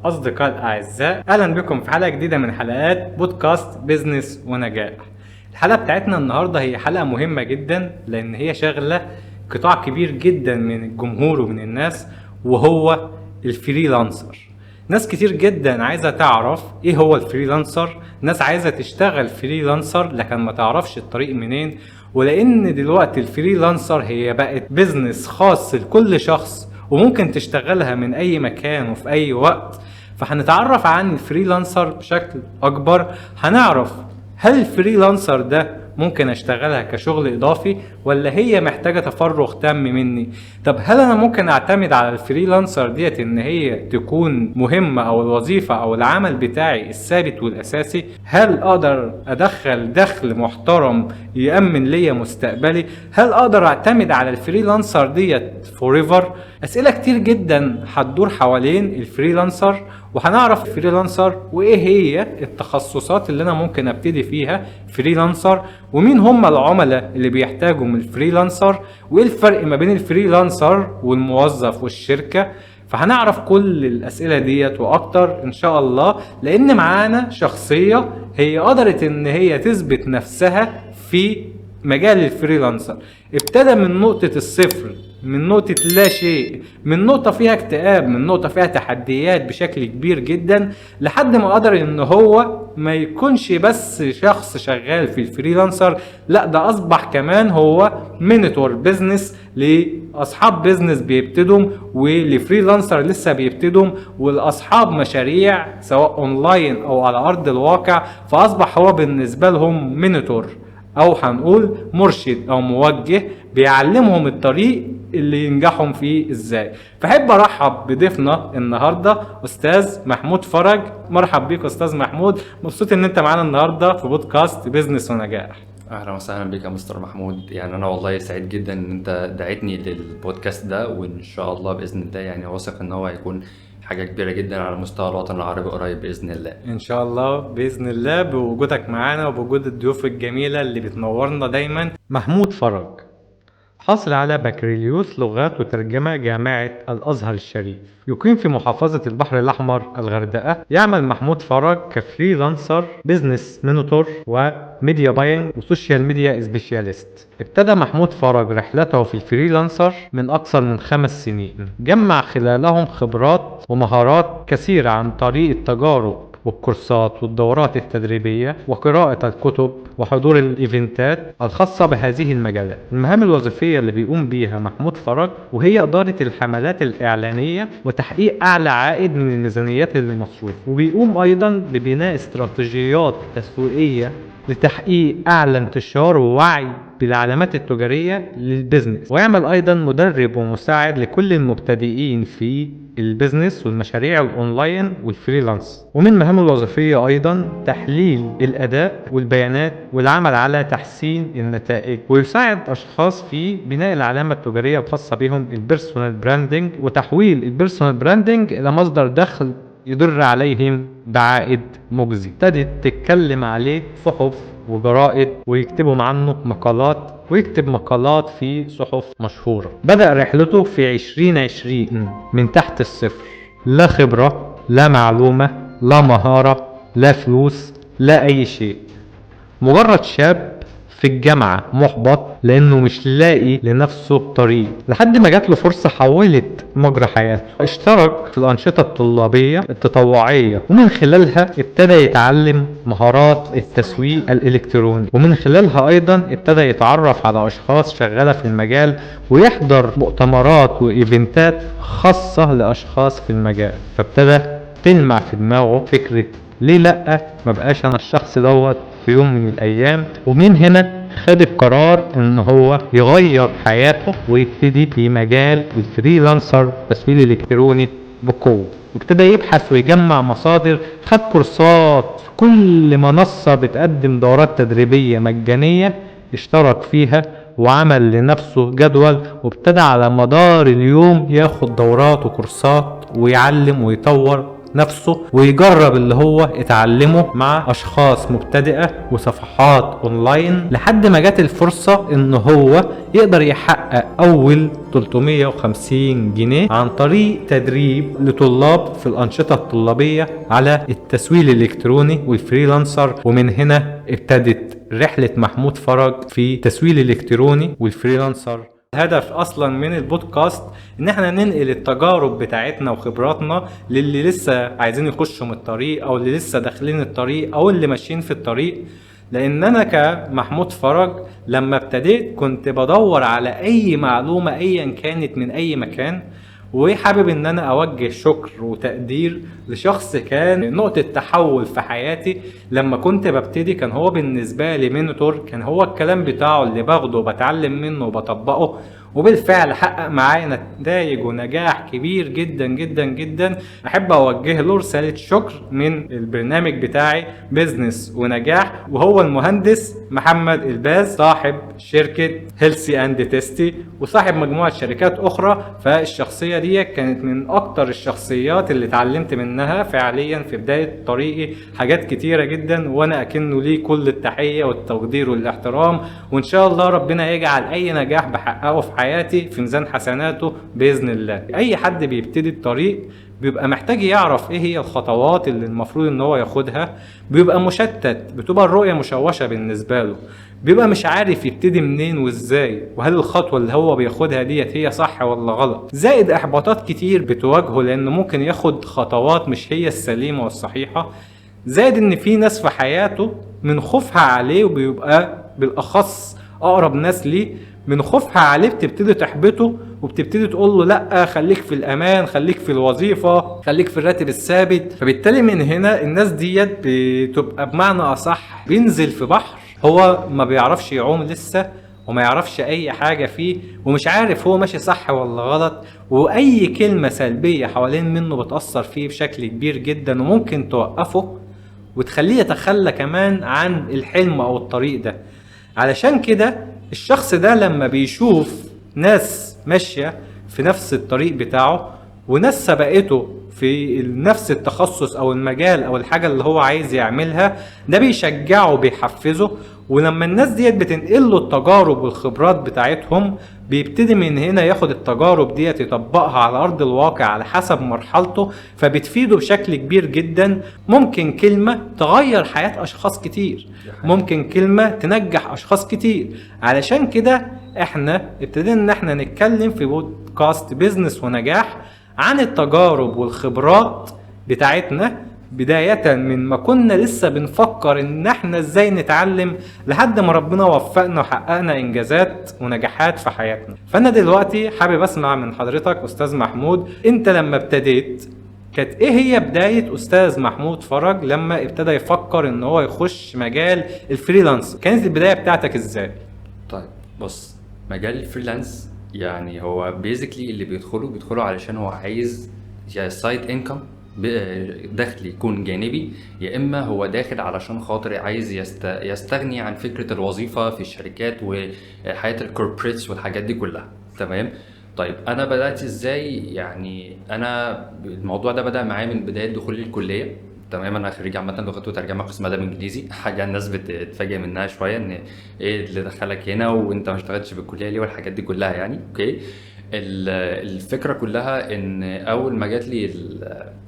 أصدقاء الأعزاء، أهلا بكم في حلقة جديدة من حلقات بودكاست بيزنس ونجاح. الحلقة بتاعتنا النهاردة هي حلقة مهمة جدا لأن هي شغلة قطاع كبير جدا من الجمهور ومن الناس، وهو الفريلانسر. ناس كتير جدا عايزة تعرف ايه هو الفريلانسر، ناس عايزة تشتغل فريلانسر لكن ما تعرفش الطريق منين. ولأن دلوقتي الفريلانسر هي بقت بيزنس خاص لكل شخص وممكن تشتغلها من اي مكان وفي اي وقت، فهنتعرف عن الفريلانسر بشكل اكبر. هنعرف هل الفريلانسر ده ممكن اشتغلها كشغل اضافي ولا هي محتاجة تفرغ تام مني. طب هل انا ممكن اعتمد على الفريلانسر ديت ان هي تكون مهمة او الوظيفة او العمل بتاعي الثابت والاساسي؟ هل اقدر ادخل دخل محترم يأمن ليا مستقبلي؟ هل اقدر اعتمد على الفريلانسر ديت فوريفر؟ اسئلة كتير جدا هتدور حوالين الفريلانسر، وهنعرف الفريلانسر وايه هي التخصصات اللي انا ممكن ابتدي فيها فريلانسر، ومين هم العملاء اللي بيحتاجوا من الفريلانسر، وايه الفرق ما بين الفريلانسر والموظف والشركة. فهنعرف كل الاسئلة ديت واكتر ان شاء الله، لان معانا شخصية هي قدرت ان هي تثبت نفسها في مجال الفريلانسر. ابتدى من نقطة الصفر، من نقطة لا شيء، من نقطة فيها اكتئاب، من نقطة فيها تحديات بشكل كبير جدا، لحد ما قدر ان هو ما يكونش بس شخص شغال في الفريلانسر، لا ده اصبح كمان هو مينيتور بيزنس لاصحاب بيزنس بيبتدوا ولفريلانسر لسه بيبتدوا والاصحاب مشاريع سواء اونلاين او على ارض الواقع. فاصبح هو بالنسبة لهم مينيتور، او هنقول مرشد او موجه بيعلمهم الطريق اللي ينجحهم فيه ازاي. فحب ارحب بضيفنا النهارده استاذ محمود فرج. مرحب بيك استاذ محمود، مبسوط ان انت معانا النهارده في بودكاست بيزنس ونجاح. اهلا وسهلا بك يا مستر محمود. يعني انا والله سعيد جدا ان انت دعيتني للبودكاست ده، وان شاء الله باذن الله يعني واثق ان هو هيكون حاجه كبيره جدا على مستوى الوطن العربي قريب باذن الله. ان شاء الله باذن الله بوجودك معانا وبوجود الضيوف الجميله اللي بتنورنا دايما. محمود فرج حاصل على بكالوريوس لغات وترجمة جامعة الأزهر الشريف، يقيم في محافظة البحر الأحمر الغردقة. يعمل محمود فرج كفريلانسر، بيزنس مينيتور، وميديا باينج، وسوشيال ميديا سبيشاليست. ابتدى محمود فرج رحلته في الفريلانسر من أكثر من 5 سنين، جمع خلالهم خبرات ومهارات كثيرة عن طريق التجارب والكورسات والدورات التدريبية وقراءة الكتب وحضور الإيفنتات الخاصة بهذه المجالات. المهام الوظيفية اللي بيقوم بيها محمود فرج وهي إدارة الحملات الإعلانية وتحقيق أعلى عائد من الميزانيات المصروفة، وبيقوم أيضا ببناء استراتيجيات تسويقية لتحقيق أعلى انتشار ووعي بالعلامات التجارية للبزنس. ويعمل أيضا مدرب ومساعد لكل المبتدئين في البزنس والمشاريع الأونلاين والفريلانس. ومن مهامه الوظيفية أيضا تحليل الأداء والبيانات والعمل على تحسين النتائج، ويساعد أشخاص في بناء العلامة التجارية الخاصة بهم البيرسونال براندنج، وتحويل البيرسونال براندنج إلى مصدر دخل يدر عليهم بعائد مجزي. ابتدت تتكلم عليه صحف وجرائد ويكتبوا عنه مقالات، ويكتب مقالات في صحف مشهورة. بدأ رحلته في 2020 من تحت الصفر، لا خبرة، لا معلومة، لا مهارة، لا فلوس، لا أي شيء. مجرد شاب في الجامعة محبط لأنه مش لاقي لنفسه طريق، لحد ما جات له فرصة حولت مجرى حياته. اشترك في الأنشطة الطلابية التطوعية، ومن خلالها ابتدى يتعلم مهارات التسويق الإلكتروني، ومن خلالها أيضا ابتدى يتعرف على أشخاص شغالة في المجال ويحضر مؤتمرات وإيفنتات خاصة لأشخاص في المجال. فابتدى تلمع في دماغه فكرة ليه لأ ما بقاش أنا الشخص دوت في يوم من الأيام. ومن هنا خد القرار ان هو يغير حياته ويبتدي في مجال الفريلانسر التسويق الالكتروني بقوه. وابتدى يبحث ويجمع مصادر، خد كورسات في كل منصة بتقدم دورات تدريبية مجانية اشترك فيها، وعمل لنفسه جدول، وابتدى على مدار اليوم ياخد دورات وكورسات ويعلم ويطور نفسه ويجرب اللي هو اتعلمه مع اشخاص مبتدئة وصفحات اونلاين، لحد ما جات الفرصة ان هو يقدر يحقق اول 350 جنيه عن طريق تدريب لطلاب في الانشطة الطلابية على التسويق الالكتروني والفريلانسر. ومن هنا ابتدت رحلة محمود فرج في التسويق الالكتروني والفريلانسر. الهدف اصلا من البودكاست ان احنا ننقل التجارب بتاعتنا وخبراتنا للي لسه عايزين يخشوا من الطريق، او اللي لسه داخلين الطريق، او اللي ماشيين في الطريق. لان انا كمحمود فرج لما ابتديت كنت بدور على اي معلومة ايا كانت من اي مكان، وحابب ان انا اوجه شكر وتقدير لشخص كان نقطة تحول في حياتي. لما كنت ببتدي كان هو بالنسبة لي منتور، كان هو الكلام بتاعه اللي باخده وبتعلم منه وبطبقه، وبالفعل حقق معايا نتائج ونجاح كبير جدا جدا جدا. احب اوجه له رسالة شكر من البرنامج بتاعي بيزنس ونجاح، وهو المهندس محمد الباز، صاحب شركة هيلسي اند تيستي وصاحب مجموعة شركات اخرى. فالشخصية دي كانت من اكتر الشخصيات اللي اتعلمت منها فعليا في بداية طريقي حاجات كتيرة جدا، وانا اكنه ليه كل التحية والتقدير والاحترام. وان شاء الله ربنا يجعل اي نجاح بحققه في حياتي في ميزان حسناته بإذن الله. اي حد بيبتدي الطريق بيبقى محتاج يعرف ايه هي الخطوات اللي المفروض ان هو ياخدها، بيبقى مشتت، بتبقى الرؤية مشوشة بالنسبة له، بيبقى مش عارف يبتدي منين وازاي، وهل الخطوة اللي هو بياخدها ديت هي صح ولا غلط. زائد احباطات كتير بتواجهه لانه ممكن ياخد خطوات مش هي السليمة والصحيحة. زائد ان في ناس في حياته من خوفها عليه، وبيبقى بالاخص اقرب ناس ليه من خوفها عليه بتبتدي تحبطه، وبتبتدي تقول له لا خليك في الامان، خليك في الوظيفة، خليك في الراتب الثابت. فبالتالي من هنا الناس ديت بتبقى بمعنى اصح بينزل في بحر هو ما بيعرفش يعوم لسه، وما يعرفش اي حاجة فيه، ومش عارف هو ماشي صح ولا غلط. واي كلمة سلبية حوالين منه بتأثر فيه بشكل كبير جدا، وممكن توقفه وتخليه يتخلى كمان عن الحلم او الطريق ده. علشان كده الشخص ده لما بيشوف ناس ماشية في نفس الطريق بتاعه، وناس سبقته في نفس التخصص او المجال او الحاجة اللي هو عايز يعملها، ده بيشجعه وبيحفزه. ولما الناس ديت بتنقل له التجارب والخبرات بتاعتهم، بيبتدي من هنا ياخد التجارب ديت يطبقها على ارض الواقع على حسب مرحلته، فبتفيده بشكل كبير جدا. ممكن كلمة تغير حياة اشخاص كتير، ممكن كلمة تنجح اشخاص كتير. علشان كده احنا ابتدينا ان احنا نتكلم في بودكاست بيزنس ونجاح عن التجارب والخبرات بتاعتنا، بداية من ما كنا لسه بنفكر ان احنا ازاي نتعلم، لحد ما ربنا وفقنا وحققنا انجازات ونجاحات في حياتنا. فانا دلوقتي حابب اسمع من حضرتك استاذ محمود، انت لما ابتديت كانت ايه هي بداية استاذ محمود فرج لما ابتدى يفكر ان هو يخش مجال الفريلانس؟ كانت البداية بتاعتك ازاي؟ طيب بص، مجال الفريلانس يعني هو بيزيكلي اللي بيدخلوا علشان هو عايز يا سايد انكم، دخل يكون جانبي، يا اما هو داخل علشان خاطر عايز يستغني عن فكرة الوظيفة في الشركات وحياة الكوربريتس والحاجات دي كلها. تمام. طيب انا بدأت ازاي؟ يعني انا الموضوع ده بدأ معايا من بداية دخولي الكلية. تمام. انا خريج عامه لغات وترجمه قسم ادب انجليزي، حاجه الناس بتتفاجئ منها شويه، ان ايه اللي دخلك هنا وانت ما اشتغلتش في الكليه ليه والحاجات دي كلها يعني. اوكي. الفكره كلها ان اول ما جات لي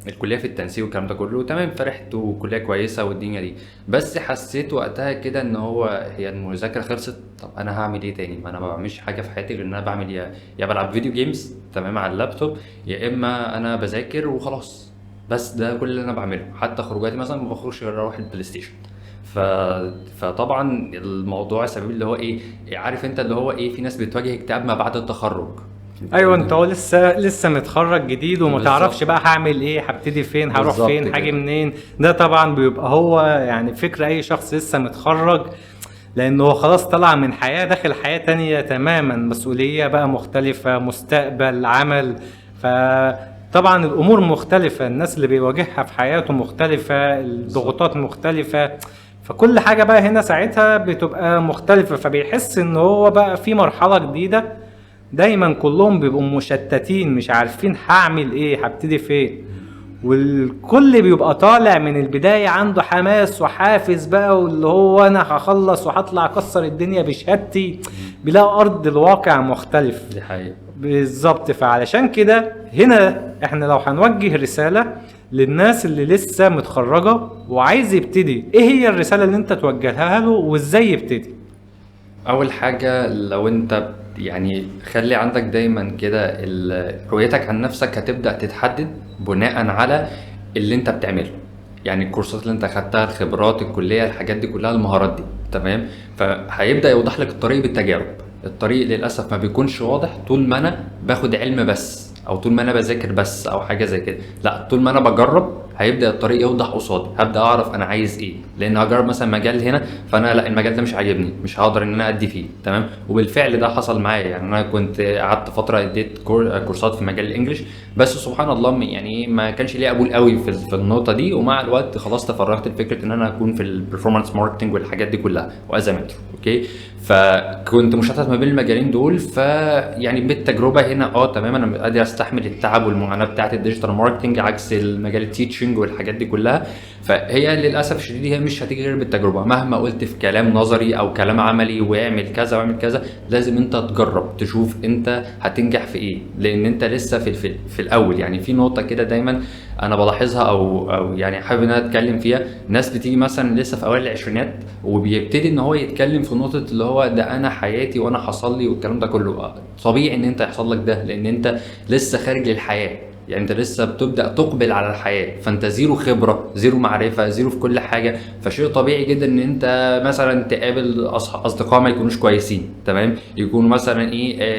الكليه في التنسيق والكلام ده كله، تمام، فرحت وكليه كويسه والدنيا دي، بس حسيت وقتها كده ان هي المذاكره خلصت. طب انا هعمل ايه تاني؟ ما انا ما بعملش حاجه في حياتي غير ان انا بعمل يا بلعب فيديو جيمز تمام على اللابتوب، يا اما انا بذاكر وخلاص. بس ده كل اللي انا بعمله. حتى خروجاتي مثلا ما بخرجش غير اروح البلاي ستيشن. فطبعا الموضوع سبب اللي هو ايه، عارف انت اللي هو ايه، في ناس بتواجه اكتئاب ما بعد التخرج. ايوه، انت هو لسه متخرج جديد وما تعرفش بقى هعمل ايه، هبتدي فين، هروح فين، هاجي منين. ده طبعا بيبقى هو يعني فكرة اي شخص لسه متخرج، لانه هو خلاص طلع من حياة داخل حياة تانية تماما، مسؤولية بقى مختلفة، مستقبل، عمل. فطبعا الامور مختلفة، الناس اللي بيواجهها في حياته مختلفة، الضغوطات مختلفة، فكل حاجة بقى هنا ساعتها بتبقى مختلفة. فبيحس ان هو بقى في مرحلة جديدة. دايما كلهم بيبقوا مشتتين، مش عارفين هعمل ايه، هبتدي فين. والكل بيبقى طالع من البداية عنده حماس وحافز بقى، واللي هو انا هخلص وهطلع اكسر الدنيا بشهادتي. بيلاقي ارض الواقع مختلف. دي حقيقة. بالظبط. فعلشان كده هنا احنا لو هنوجه رسالة للناس اللي لسه متخرجة وعايز يبتدي، ايه هي الرسالة اللي انت توجهها له وازاي يبتدي؟ اول حاجه لو انت يعني خلي عندك دايما كده رؤيتك عن نفسك هتبدا تتحدد بناء على اللي انت بتعمله. يعني الكورسات اللي انت خدتها، الخبرات، الكليه، الحاجات دي كلها، المهارات دي، تمام. فهيبدا يوضح لك الطريق بالتجارب. الطريق للاسف ما بيكونش واضح طول ما انا باخد علم بس، او طول ما انا بذاكر بس، او حاجه زي كده. لا، طول ما انا بجرب هيبدا الطريق يوضح قصادي، هبدا اعرف انا عايز ايه. لان هجرب مثلا مجال هنا، فانا لا، المجال ده مش عاجبني، مش هقدر ان انا ادي فيه، تمام. وبالفعل ده حصل معايا. يعني انا كنت قعدت فتره اديت كورسات في مجال الانجليش، بس سبحان الله يعني ما كانش ليا قبول قوي في النقطه دي. ومع الوقت خلاص تفرغت لفكره ان انا اكون في البرفورمانس ماركتنج والحاجات دي كلها وازمتر. اوكي. فكنت مشتت ما بين المجالين دول. فيعني بالتجربه هنا تمام انا قادر استحمل التعب والمعاناه بتاعه الديجيتال ماركتنج عكس المجال التيتشنج والحاجات دي كلها. فهي للاسف الشديد هي مش هتيجي غير بالتجربه. مهما قلت في كلام نظري او كلام عملي واعمل كذا واعمل كذا، لازم انت تجرب تشوف انت هتنجح في ايه، لان انت لسه في الاول. يعني في نقطه كده دايما انا بلاحظها او يعني حابب ان انا اتكلم فيها. ناس بتيجي مثلا لسه في اوائل العشرينات وبيبتدي ان هو يتكلم في نقطه اللي هو ده انا حياتي وانا حصل لي والكلام ده كله. طبيعي ان انت يحصل لك ده، لان انت لسه خارج للحياه. يعني انت لسه بتبدا تقبل على الحياه، فانت زيرو خبره، زيرو معرفه، زيرو في كل حاجه. فشيء طبيعي جدا ان انت مثلا تقابل اصدقاء ما يكونوش كويسين، تمام. يكونوا مثلا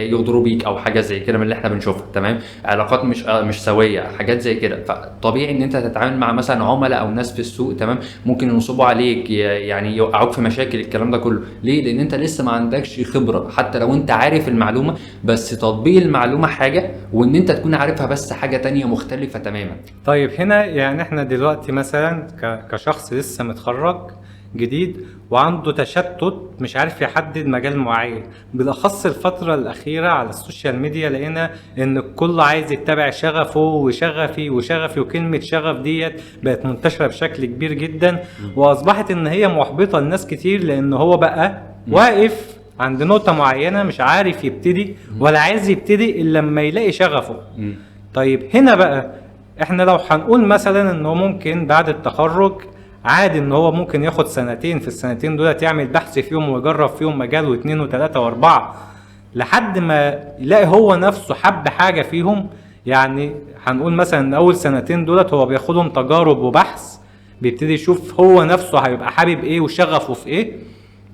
يغدروا بيك او حاجه زي كده من اللي احنا بنشوفها، تمام. علاقات مش سويه، حاجات زي كده. فطبيعي ان انت تتعامل مع مثلا عملاء او ناس في السوق، تمام، ممكن ينصبوا عليك، يعني يوقعوك في مشاكل، الكلام ده كله. ليه؟ لان انت لسه ما عندكش خبره. حتى لو انت عارف المعلومه، بس تطبيق المعلومه حاجه، وان انت تكون عارفها بس حاجه تانية مختلفه تماما. طيب هنا يعني احنا دلوقتي مثلا كشخص لسه متخرج جديد وعنده تشتت، مش عارف يحدد مجال معين. بالاخص الفترة الاخيرة على السوشيال ميديا لقينا ان الكل عايز يتبع شغفه وشغفي وشغفي، وكلمة شغف ديت بقت منتشرة بشكل كبير جدا، واصبحت ان هي محبطة لناس كتير، لان هو بقى واقف عند نقطة معينة مش عارف يبتدي ولا عايز يبتدي الا لما يلاقي شغفه. طيب هنا بقى احنا لو هنقول مثلا ان هو ممكن بعد التخرج عادي ان هو ممكن ياخد سنتين، في السنتين دولت يعمل بحث فيهم ويجرب فيهم مجال واثنين وثلاثة واربعة لحد ما يلاقي هو نفسه حب حاجة فيهم. يعني هنقول مثلا ان اول سنتين دولت هو بياخدهم تجارب وبحث، بيبتدي يشوف هو نفسه هيبقى حابب ايه وشغفه في ايه.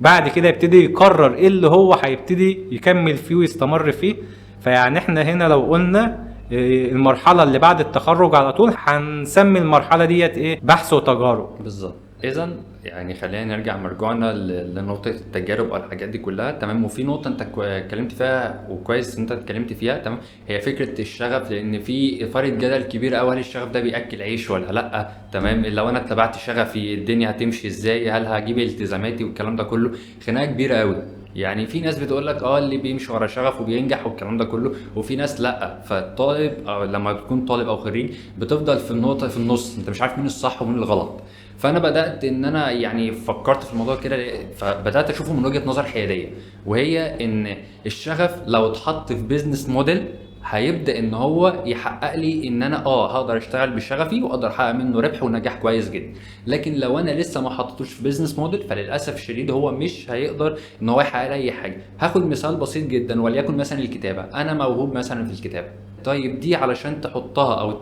بعد كده يبتدي يقرر ايه اللي هو هيبتدي يكمل فيه ويستمر فيه. فيعني احنا هنا لو قلنا المرحلة اللي بعد التخرج على طول هنسمي المرحلة ديت ايه؟ بحث وتجارب. بالظبط. اذا يعني خلينا نرجع مرجوعنا لنقطه التجارب والحاجات دي كلها، تمام. وفي نقطه انت اتكلمت فيها وكويس انت اتكلمت فيها، تمام، هي فكره الشغف. لان في اثاره جدل كبير قوي، هل الشغف ده بياكل عيش ولا لا، تمام. لو انا اتبعت شغفي الدنيا هتمشي ازاي، هل هجيب التزاماتي والكلام ده كله. خناقه كبيره قوي. يعني في ناس بتقول لك اللي بيمشي ورا شغفه بينجح والكلام ده كله، وفي ناس لا. فالطالب أو لما بتكون طالب او خريج بتفضل في النقطه في النص، انت مش عارف مين الصح ومين الغلط. فانا بدات ان انا يعني فكرت في الموضوع كده، فبدات اشوفه من وجهه نظر حياديه، وهي ان الشغف لو اتحط في بيزنس موديل هيبدا ان هو يحقق لي ان انا هقدر اشتغل بشغفي واقدر احقق منه ربح ونجاح كويس جدا. لكن لو انا لسه ما حطيتوش في بيزنس موديل فللاسف الشديد هو مش هيقدر ان هو يحقق لي اي حاجه. هاخد مثال بسيط جدا، وليكن مثلا الكتابه. انا موهوب مثلا في الكتابه، طيب دي علشان تحطها او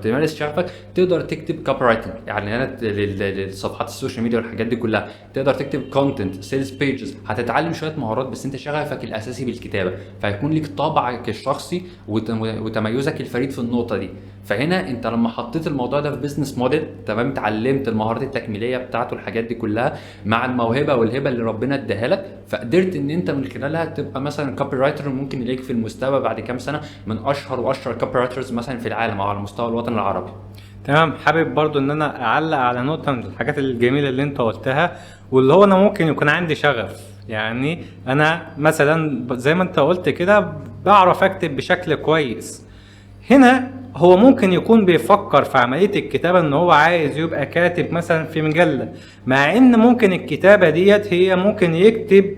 تمارس شغفك تقدر تكتب كوبي رايتنج، اعلانات للصفحات السوشيال ميديا والحاجات دي كلها، تقدر تكتب كونتنت، سيلز بيجز، هتتعلم شويه مهارات. بس انت شغفك الاساسي بالكتابه، فهيكون لك طابعك الشخصي وتميزك الفريد في النقطه دي. فهنا انت لما حطيت الموضوع ده في بيزنس موديل، تمام، اتعلمت المهارات التكميليه بتاعته الحاجات دي كلها مع الموهبه والهبه اللي ربنا اداها لك، فقدرت ان انت من خلالها تبقى مثلا كوبي رايتر. ممكن يلاقيك في المستقبل بعد كام سنه من اشهر كوبي رايترز مثلا في العالم او على مستوى الوطن العربي. تمام. حابب برضو ان انا اعلق على نقطة من الحاجات الجميلة اللي انت قلتها، واللي هو انا ممكن يكون عندي شغف. يعني انا مثلا زي ما انت قلت كده بعرف اكتب بشكل كويس. هنا هو ممكن يكون بيفكر في عملية الكتابة ان هو عايز يبقى كاتب مثلا في مجلة، مع ان ممكن الكتابة ديت هي ممكن يكتب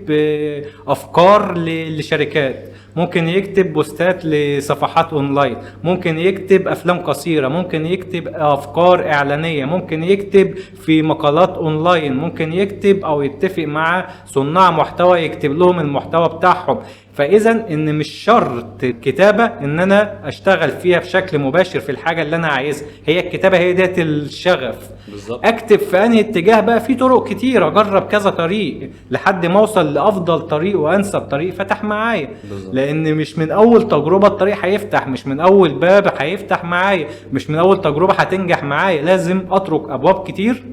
افكار لشركات، ممكن يكتب بوستات لصفحات اونلاين، ممكن يكتب افلام قصيرة، ممكن يكتب افكار اعلانية، ممكن يكتب في مقالات اونلاين، ممكن يكتب او يتفق مع صناع محتوى يكتب لهم المحتوى بتاعهم. فاذا ان مش شرط الكتابة ان انا اشتغل فيها بشكل مباشر في الحاجة اللي انا عايزها، هي الكتابة هي ديت الشغف. بالظبط. اكتب في انهي اتجاه بقى، في طرق كتير، اجرب كذا طريق لحد ما اوصل لافضل طريق وانسب طريق فتح معايا. بالظبط. لان مش من اول تجربة الطريق هيفتح، مش من اول باب هيفتح معايا، مش من اول تجربة هتنجح معايا، لازم اترك ابواب كتير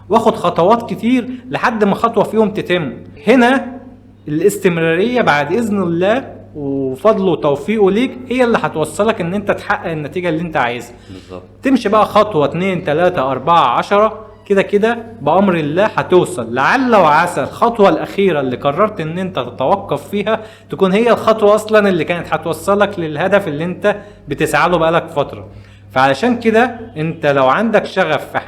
واخد خطوات كتير لحد ما خطوة فيهم تتم. هنا الاستمرارية بعد اذن الله وفضله وتوفيقه ليك هي اللي هتوصلك ان انت تحقق النتيجة اللي انت عايزها. بالظبط. تمشي بقى خطوة 2 3 4 10 كده كده بأمر الله هتوصل. لعل وعسى الخطوة الأخيرة اللي قررت ان انت تتوقف فيها تكون هي الخطوة اصلا اللي كانت هتوصلك للهدف اللي انت بتسعى له بقالك فترة. فعلشان كده انت لو عندك شغف في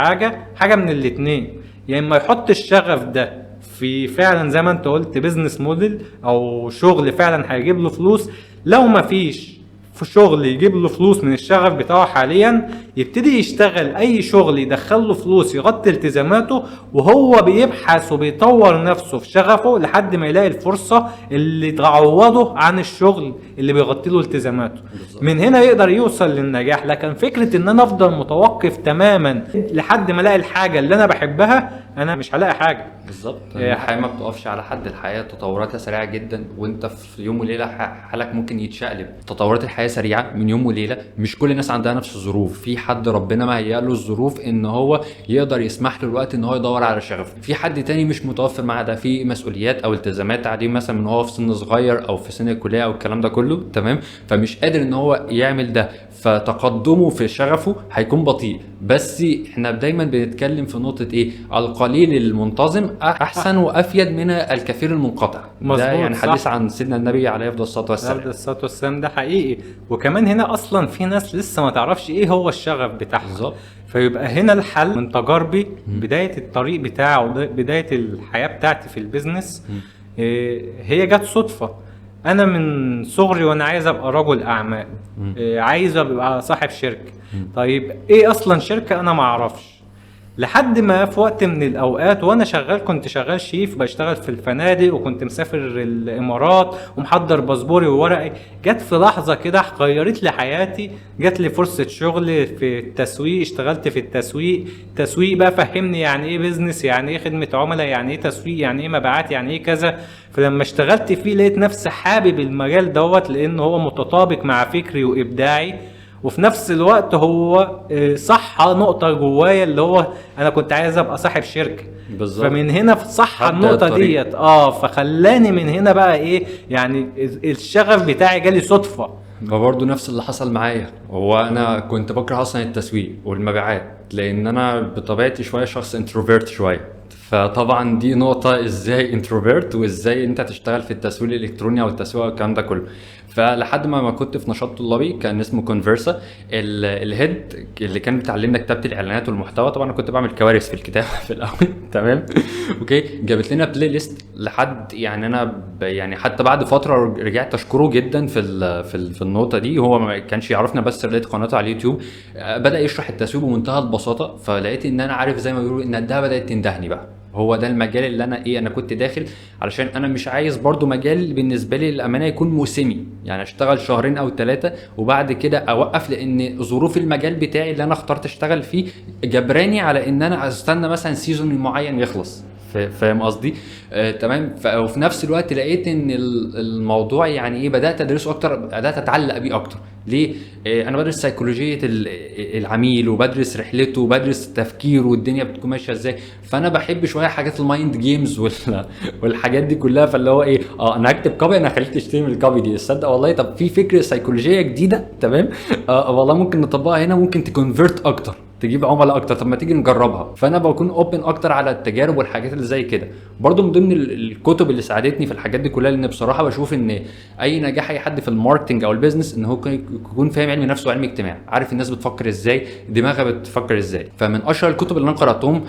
حاجة من الاتنين، يا اما يحط الشغف ده في فعلا زي ما انت قلت بيزنس موديل او شغل فعلا هيجيب له فلوس. لو ما فيش في شغل يجيب له فلوس من الشغف بتاعه حاليا، يبتدي يشتغل اي شغل يدخل له فلوس يغطي التزاماته، وهو بيبحث وبيطور نفسه في شغفه لحد ما يلاقي الفرصة اللي تعوضه عن الشغل اللي بيغطي له التزاماته. من هنا يقدر يوصل للنجاح. لكن فكرة ان انا افضل متوقف تماما لحد ما الاقي الحاجة اللي انا بحبها، انا مش هلاقي حاجة. بالظبط. الحياه ما بتقفش على حد، الحياه تطوراتها سريعه جدا، وانت في يوم وليله حالك ممكن يتشقلب. تطورات الحياه سريعه من يوم وليله، مش كل الناس عندها نفس الظروف. في حد ربنا مهيأ له الظروف ان هو يقدر يسمح له الوقت ان هو يدور على شغفه، في حد تاني مش متوفر معاه ده، في مسؤوليات او التزامات عليه مثلا من هو في سن صغير او في سن الكليه او الكلام ده كله، تمام، فمش قادر ان هو يعمل ده، فتقدمه في شغفه هيكون بطيء. بس احنا دايما بنتكلم في نقطه ايه؟ القليل المنتظم احسن وافيد من الكثير المنقطع. ده يعني حديث عن سيدنا النبي عليه افضل الصلاه والسلام. عليه الصلاه والسلام، ده حقيقي. وكمان هنا اصلا في ناس لسه ما تعرفش ايه هو الشغف بتاعها. بالظبط. فيبقى هنا الحل من تجاربي، بدايه الطريق بتاعه، بدايه الحياه بتاعتي في البيزنس، هي جت صدفه. انا من صغري وانا عايز ابقى رجل اعمال، عايز ابقى صاحب شركه. طيب ايه اصلا شركه؟ انا ما اعرفش. لحد ما في وقت من الاوقات وانا شغال، كنت شغال شيف بشتغل في الفنادق، وكنت مسافر الامارات ومحضر باسبوري وورقي، جت في لحظه كده غيرت لي حياتي. جت لي فرصه شغل في التسويق، اشتغلت في التسويق بقى فهمني يعني ايه بيزنس، يعني ايه خدمه عملاء، يعني ايه تسويق، يعني ايه مبيعات، يعني ايه كذا. فلما اشتغلت فيه لقيت نفسي حابب المجال دوت، لان هو متطابق مع فكري وابداعي، وفي نفس الوقت هو صح نقطة جوايا اللي هو انا كنت عايز ابقى صاحب شركة. بالظبط. فمن هنا صح النقطة ديت فخلاني من هنا بقى ايه يعني الشغف بتاعي جالي صدفة. فبرضه نفس اللي حصل معايا. هو انا كنت بكره اصلا التسويق والمبيعات، لان انا بطبيعتي شويه شخص انتروفيرت شويه. فطبعا دي نقطه، ازاي انتروفيرت وازاي انت تشتغل في التسويق الالكتروني او التسويق والكلام ده كله. فلحد ما كنت في نشاط طلابي كان اسمه كونفرسا، الهيد اللي كان بيتعلمنا كتابه الاعلانات والمحتوى. طبعا انا كنت بعمل كوارث في الكتابه في الاول تمام. اوكي، جابت لنا بلاي ليست لحد يعني انا يعني حتى بعد فتره رجعت اشكره جدا في النقطه دي. هو ما كانش يعرفنا، بس لقيت قناته على اليوتيوب بدا يشرح التسويق بمنتهى البساطه، فلقيت ان انا عارف زي ما بيقولوا ان ده بدات تندهني بقى. هو ده المجال اللي انا كنت داخل، علشان انا مش عايز برضو مجال بالنسبه لي للامانه يكون موسمي، يعني اشتغل شهرين او 3 وبعد كده اوقف، لان ظروف المجال بتاعي اللي انا اخترت اشتغل فيه جبراني على ان انا استنى مثلا سيزون معين يخلص. فاهم قصدي؟ تمام. وفي نفس الوقت لقيت ان الموضوع يعني ايه، بدات ادرسه اكتر، بدات اتعلق بيه اكتر. ليه؟ انا بدرس سيكولوجيه العميل، وبدرس رحلته، وبدرس تفكيره، والدنيا بتكون ماشيه ازاي. فانا بحب شويه حاجات المايند جيمز والحاجات دي كلها. فاللي هو ايه، انا هكتب كوبي، انا خليك تشتري من الكوبي دي، تصدق والله طب في فكره سيكولوجيه جديده، تمام، والله ممكن نطبقها هنا، ممكن تكونفيرت اكتر، تجيب عملاء اكتر، طب ما تيجي نجربها. فانا بكون اوبن اكتر على التجارب والحاجات اللي زي كده. برضو من ضمن الكتب اللي ساعدتني في الحاجات دي كلها، لان بصراحه بشوف ان اي نجاح اي حد في الماركتنج او البيزنس ان هو يكون فاهم علم نفس وعلم اجتماع، عارف الناس بتفكر ازاي، دماغها بتفكر ازاي. فمن اشهر الكتب اللي انا قراتهم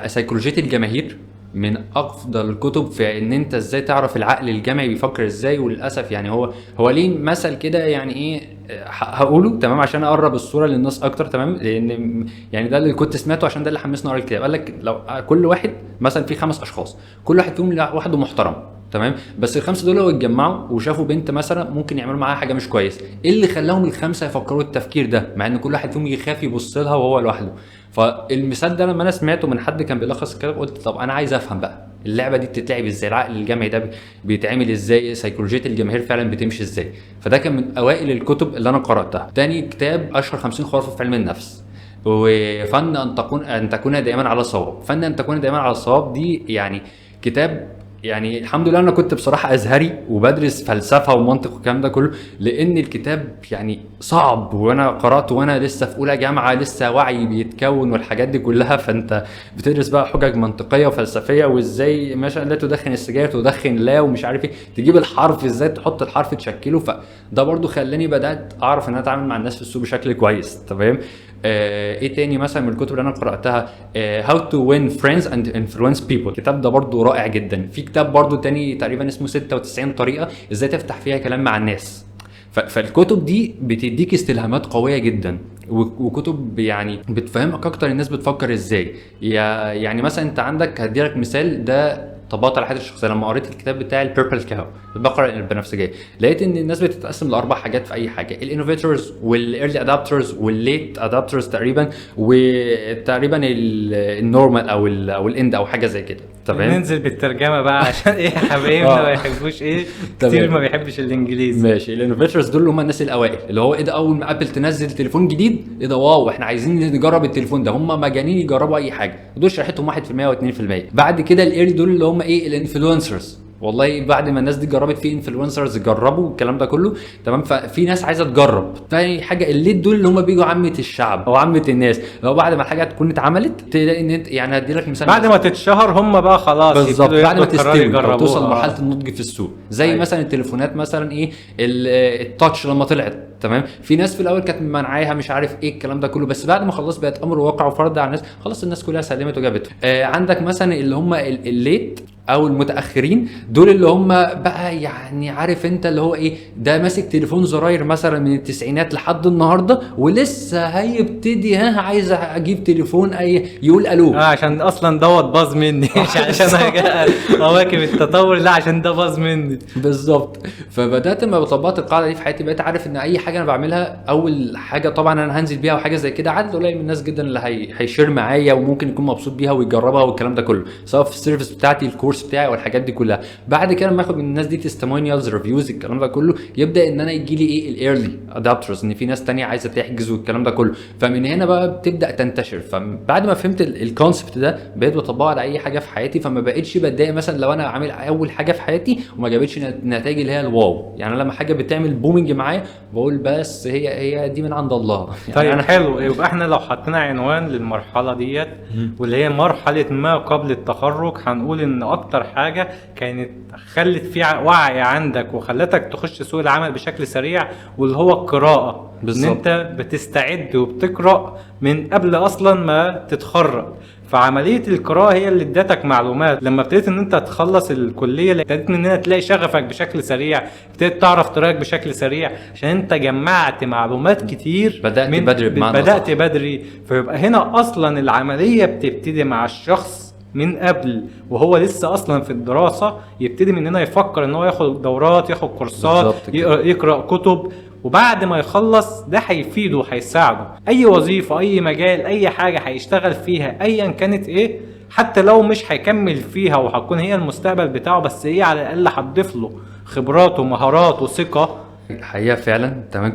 سيكولوجيه الجماهير، من افضل الكتب في ان انت ازاي تعرف العقل الجمعي بيفكر ازاي. وللاسف يعني هو ليه مثل كده يعني ايه، هقوله تمام عشان اقرب الصوره للناس اكتر، تمام، لان يعني ده اللي كنت سمعته عشان ده اللي حمسني اقرا الكتاب. قال لك لو كل واحد مثلا في 5 اشخاص، كل واحد فيهم لوحده محترم، تمام، بس الخمسه دول لو اتجمعوا وشافوا بنت مثلا ممكن يعملوا معاها حاجه مش كويسه، ايه اللي خلاهم الخمسه يفكروا التفكير ده مع ان كل واحد فيهم يخاف يبص لها وهو لوحده؟ فالمثال ده لما انا سمعته من حد كان بيلخص الكلام قلت طب انا عايز افهم بقى اللعبه دي بتتلعب ازاي، العقل الجمعي ده بيتعمل ازاي، سيكولوجيه الجماهير فعلا بتمشي ازاي. فده كان من اوائل الكتب اللي انا قراتها. تاني كتاب اشهر 50 خرافه في علم النفس، وفن ان تكون دائما على صواب. فن ان تكون دائما على صواب دي يعني كتاب، يعني الحمد لله انا كنت بصراحه ازهري وبدرس فلسفه ومنطق والكلام ده كله، لان الكتاب يعني صعب وانا قراته وانا لسه في اولى جامعه، لسه وعي بيتكون والحاجات دي كلها. فانت بتدرس بقى حجج منطقيه وفلسفيه، وازاي مثلا لا تدخن السجاير تدخن لا، ومش عارف ايه، تجيب الحرف ازاي تحط الحرف تشكله. فده برضو خلاني بدات اعرف ان انا اتعامل مع الناس في السوق بشكل كويس، تمام. ايه تاني مثلا من الكتب اللي انا قراتها، How to win friends and influence people. الكتاب ده برضو رائع جدا. في كتاب برضو تاني تقريبا اسمه 96 طريقه ازاي تفتح فيها كلام مع الناس. فالكتب دي بتديك استلهامات قويه جدا، وكتب يعني بتفهمك اكتر الناس بتفكر ازاي. يعني مثلا انت عندك، هديلك مثال ده طبقت على حياتي الشخصيه. لما قريت الكتاب بتاع البيربل كاو، البقره البنفسجيه، لقيت ان الناس بتتقسم لاربع حاجات في اي حاجه: الانوفيتورز والايرلي ادابترز والليت ادابترز تقريبا، وتقريبا النورمال او الاند او حاجه زي كده، تمام. ننزل بالترجمه بقى عشان ايه حبايبنا ما يحبوش ايه كتير، ما بيحبش الانجليزي. ماشي. الانوفيتورز دول اللي هم الناس الاوائل، اللي هو ايه ده، اول ما ابل تنزل تليفون جديد ايه ده، واو احنا عايزين نجرب التليفون ده، هم مجانين يجربوا اي حاجه. دول شريحتهم 1% و2%. بعد كده الايرلي دول اللي هم ايه، الانفلونسرز. والله بعد ما الناس دي جربت، في انفلونسرز جربوا الكلام ده كله، تمام، ففي ناس عايزه تجرب. تاني حاجه الليد دول اللي هم بيجوا عامه الشعب او عامه الناس، لو بعد ما الحاجه تكون اتعملت تلاقي ان انت يعني هدي لك مثال بعد ما تتشهر هم بقى خلاص بالظبط، بعد ما تستوي او توصل يجربوها. لمرحله النضج في السوق. زي مثلا التليفونات مثلا ايه، التاتش لما طلعت، تمام، في ناس في الاول كانت منعاها مش عارف ايه الكلام ده كله، بس بعد ما خلاص بقت امر واقع وفرض على الناس، خلاص الناس كلها سلمت وجابته. عندك مثلا اللي هم الليت او المتاخرين، دول اللي هم بقى يعني عارف انت اللي هو ايه، ده ماسك تليفون زراير مثلا من التسعينات لحد النهارده ولسه هيبتدي عايز اجيب تليفون اي يقول الو، عشان اصلا دوت باظ مني مش عشان اواكب التطور، لا عشان ده باظ مني بالظبط. فبدات لما طبقت القاعده دي في حياتي بقيت عارف ان اي حاجه انا بعملها، اول حاجه طبعا انا هنزل بيها وحاجه زي كده عدد قليل من الناس جدا اللي هيشير معايا وممكن يكون مبسوط بيها ويجربها والكلام ده كله، سواء في السيرفيس بتاعتي الكورس بتاعي والحاجات دي كلها. بعد كده لما اخد من الناس دي تستمونيالز ريفيوز الكلام ده كله، يبدا ان انا يجي لي ايه، الايرلي ادابترز، ان في ناس تانية عايزه تحجز والكلام ده كله. فمن هنا بقى بتبدا تنتشر. فبعد ما فهمت الكونسبت ده بقيت بطبقه على اي حاجه في حياتي، فما بقتش بتضايق مثلا لو انا عامل اول حاجه في حياتي وما جابتش النتائج اللي هي الواو. يعني لما حاجه بتعمل بومينج معايا بقول بس هي دي من عند الله. يعني طيب أنا حلو. يبقى احنا لو حطينا عنوان للمرحله ديت واللي هي مرحله ما قبل التخرج، هنقول ان اكتر حاجه كانت خلت في وعي عندك وخلتك تخش سوق العمل بشكل سريع، واللي هو القراءه. بالظبط. ان انت بتستعد وبتقرا من قبل اصلا ما تتخرج. فعمليه القراءه هي اللي ادتك معلومات. لما ابتديت ان انت تخلص الكليه ابتديت ان انت تلاقي شغفك بشكل سريع، ابتديت تعرف طريقك بشكل سريع عشان انت جمعت معلومات كتير. بدأت بدري بمعنى بدأت صح. بدري. فيبقى هنا اصلا العمليه بتبتدي مع الشخص من قبل وهو لسه اصلا في الدراسه، يبتدي من هنا يفكر ان هو ياخد دورات، ياخد كورسات، بالظبط كده. يقرا كتب، وبعد ما يخلص ده هيفيده وهيساعده. اي وظيفه، اي مجال، اي حاجه هيشتغل فيها ايا كانت ايه، حتى لو مش هيكمل فيها وهتكون هي المستقبل بتاعه، بس هي على الاقل هتضيف له خبرات ومهارات وثقه. الحقيقه فعلا تمام.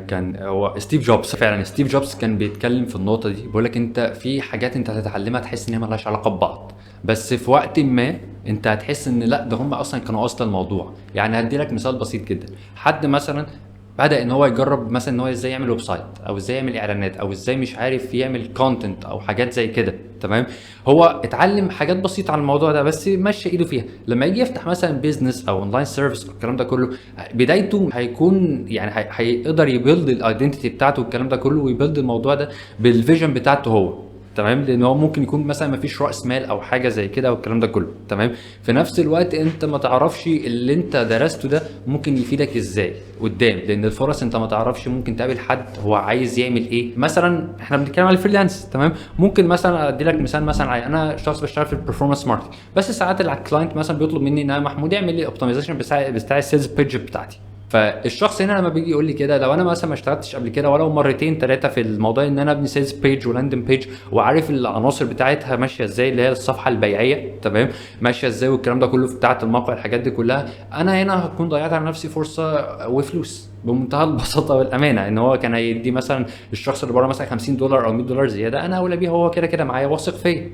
كان هو ستيف جوبز، فعلا ستيف جوبز كان بيتكلم في النقطه دي، بيقول لك انت في حاجات انت هتتعلمها تحس ان هي مالهاش علاقه ببعض، بس في وقت ما انت هتحس ان لا ده هم اصلا كانوا اصل الموضوع. يعني هدي لك مثال بسيط جدا. حد مثلا بدأ ان هو يجرب مثلا ان هو ازاي يعمل ويب سايت، او ازاي يعمل اعلانات، او ازاي مش عارف يعمل كونتنت او حاجات زي كده. تمام. هو اتعلم حاجات بسيطه عن الموضوع ده بس مشى ايده فيها. لما يجي يفتح مثلا بيزنس او اونلاين سيرفيس الكلام ده كله، بدايته هيكون يعني هيقدر يبيلد الايدنتيتي بتاعته والكلام ده كله، ويبيلد الموضوع ده بالفيجن بتاعته هو. تمام. لان هو ممكن يكون مثلا ما فيش راس مال او حاجه زي كده والكلام ده كله. تمام. في نفس الوقت انت ما تعرفش اللي انت درسته ده ممكن يفيدك ازاي قدام، لان الفرص انت ما تعرفش، ممكن تقابل حد هو عايز يعمل ايه. مثلا احنا بنتكلم على الفريلانس. تمام. ممكن مثلا ادي لك مثال، مثلا انا شخص بشتغل في البرفورمانس ماركتنج، بس ساعات الكلاينت مثلا بيطلب مني ان انا محمود يعمل لي اوبتمايزيشن بتاع السيلز بيج بتاعتي. فالشخص هنا لما بيجي يقول لي كده، لو انا مثلا ما اشتغلتش قبل كده ولو مرتين ثلاثه في الموضوع ان انا ابني سيلز بيج ولاندنج بيج، وعارف العناصر بتاعتها ماشيه ازاي، اللي هي الصفحه البيعيه تمام ماشيه ازاي والكلام ده كله بتاعه الموقع، الحاجات دي كلها، انا هنا هكون ضيعت على نفسي فرصه وفلوس بمنتهى البساطه والامانه. ان هو كان هيدي مثلا الشخص اللي بره مثلا $50 او $100 زياده، انا اولى بيها، هو كده كده معايا واثق فيا.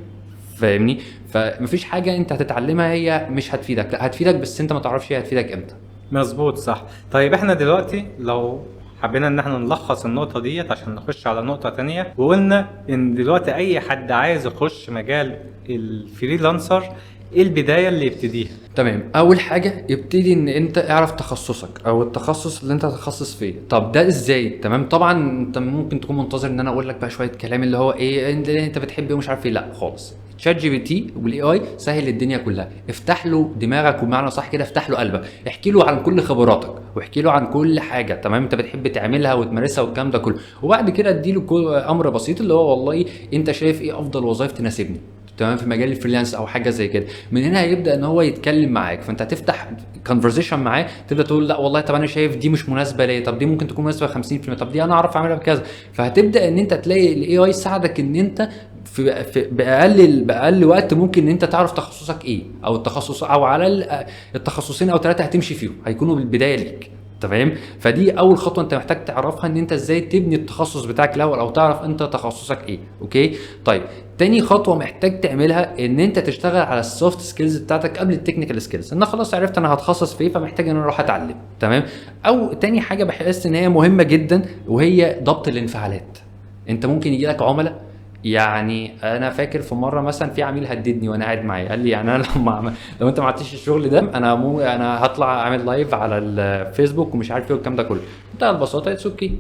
فاهمني؟ فمفيش حاجه انت هتتعلمها هي مش هتفيدك، لا هتفيدك بس انت ما تعرفش هي هتفيدك امتى. مظبوط صح. طيب احنا دلوقتي لو حبينا ان احنا نلخص النقطة ديت عشان نخش على نقطة تانية، وقلنا ان دلوقتي اي حد عايز يخش مجال الفريلانسر، ايه البداية اللي يبتديها؟ تمام. اول حاجه ابتدي ان انت اعرف تخصصك او التخصص اللي انت هتتخصص فيه. طب ده ازاي؟ تمام. طبعا انت ممكن تكون منتظر ان انا اقول لك بقى شويه كلام اللي هو ايه انت بتحب ايه ومش عارف ايه. لا خالص. شات جي بي تي والاي اي سهل الدنيا كلها. افتح له دماغك، وبمعنى صح كده افتح له قلبك، احكي له عن كل خبراتك واحكي له عن كل حاجه تمام انت بتحب تعملها وتمارسها والكلام ده كله. وبعد كده اديله امر بسيط اللي هو والله انت شايف ايه افضل وظائف تناسبني تمام في مجال الفريلانس او حاجه زي كده. من هنا هيبدا ان هو يتكلم معاك، فانت هتفتح كونفرزيشن معاه، تبدا تقول لا والله طب انا شايف دي مش مناسبه ليا، طب دي ممكن تكون مناسبه 50%، طب دي انا اعرف اعملها بكذا. فهتبدا ان انت تلاقي الاي اي يساعدك ان انت في باقل وقت ممكن ان انت تعرف تخصصك ايه، او التخصص او على التخصصين او ثلاثه هتمشي فيهم هيكونوا بالبدايه ليك. تمام. فدي اول خطوه انت محتاج تعرفها، ان انت ازاي تبني التخصص بتاعك الاول، او تعرف انت تخصصك ايه. اوكي. طيب تاني خطوه محتاج تعملها ان انت تشتغل على السوفت سكيلز بتاعتك قبل التكنيكال سكيلز. انا خلاص عرفت انا هتخصص في ايه، فمحتاج ان انا اروح اتعلم. تمام. او تاني حاجه بحس ان هي مهمه جدا، وهي ضبط الانفعالات. انت ممكن يجي لك عملاء، يعني انا فاكر في مره مثلا في عميل هددني وانا قاعد معاه، قال لي يعني انا لو انت ما عملتش الشغل ده انا هطلع اعمل لايف على الفيسبوك ومش عارف ايه والكلام ده كله. بمنتهى البساطه اتس اوكي،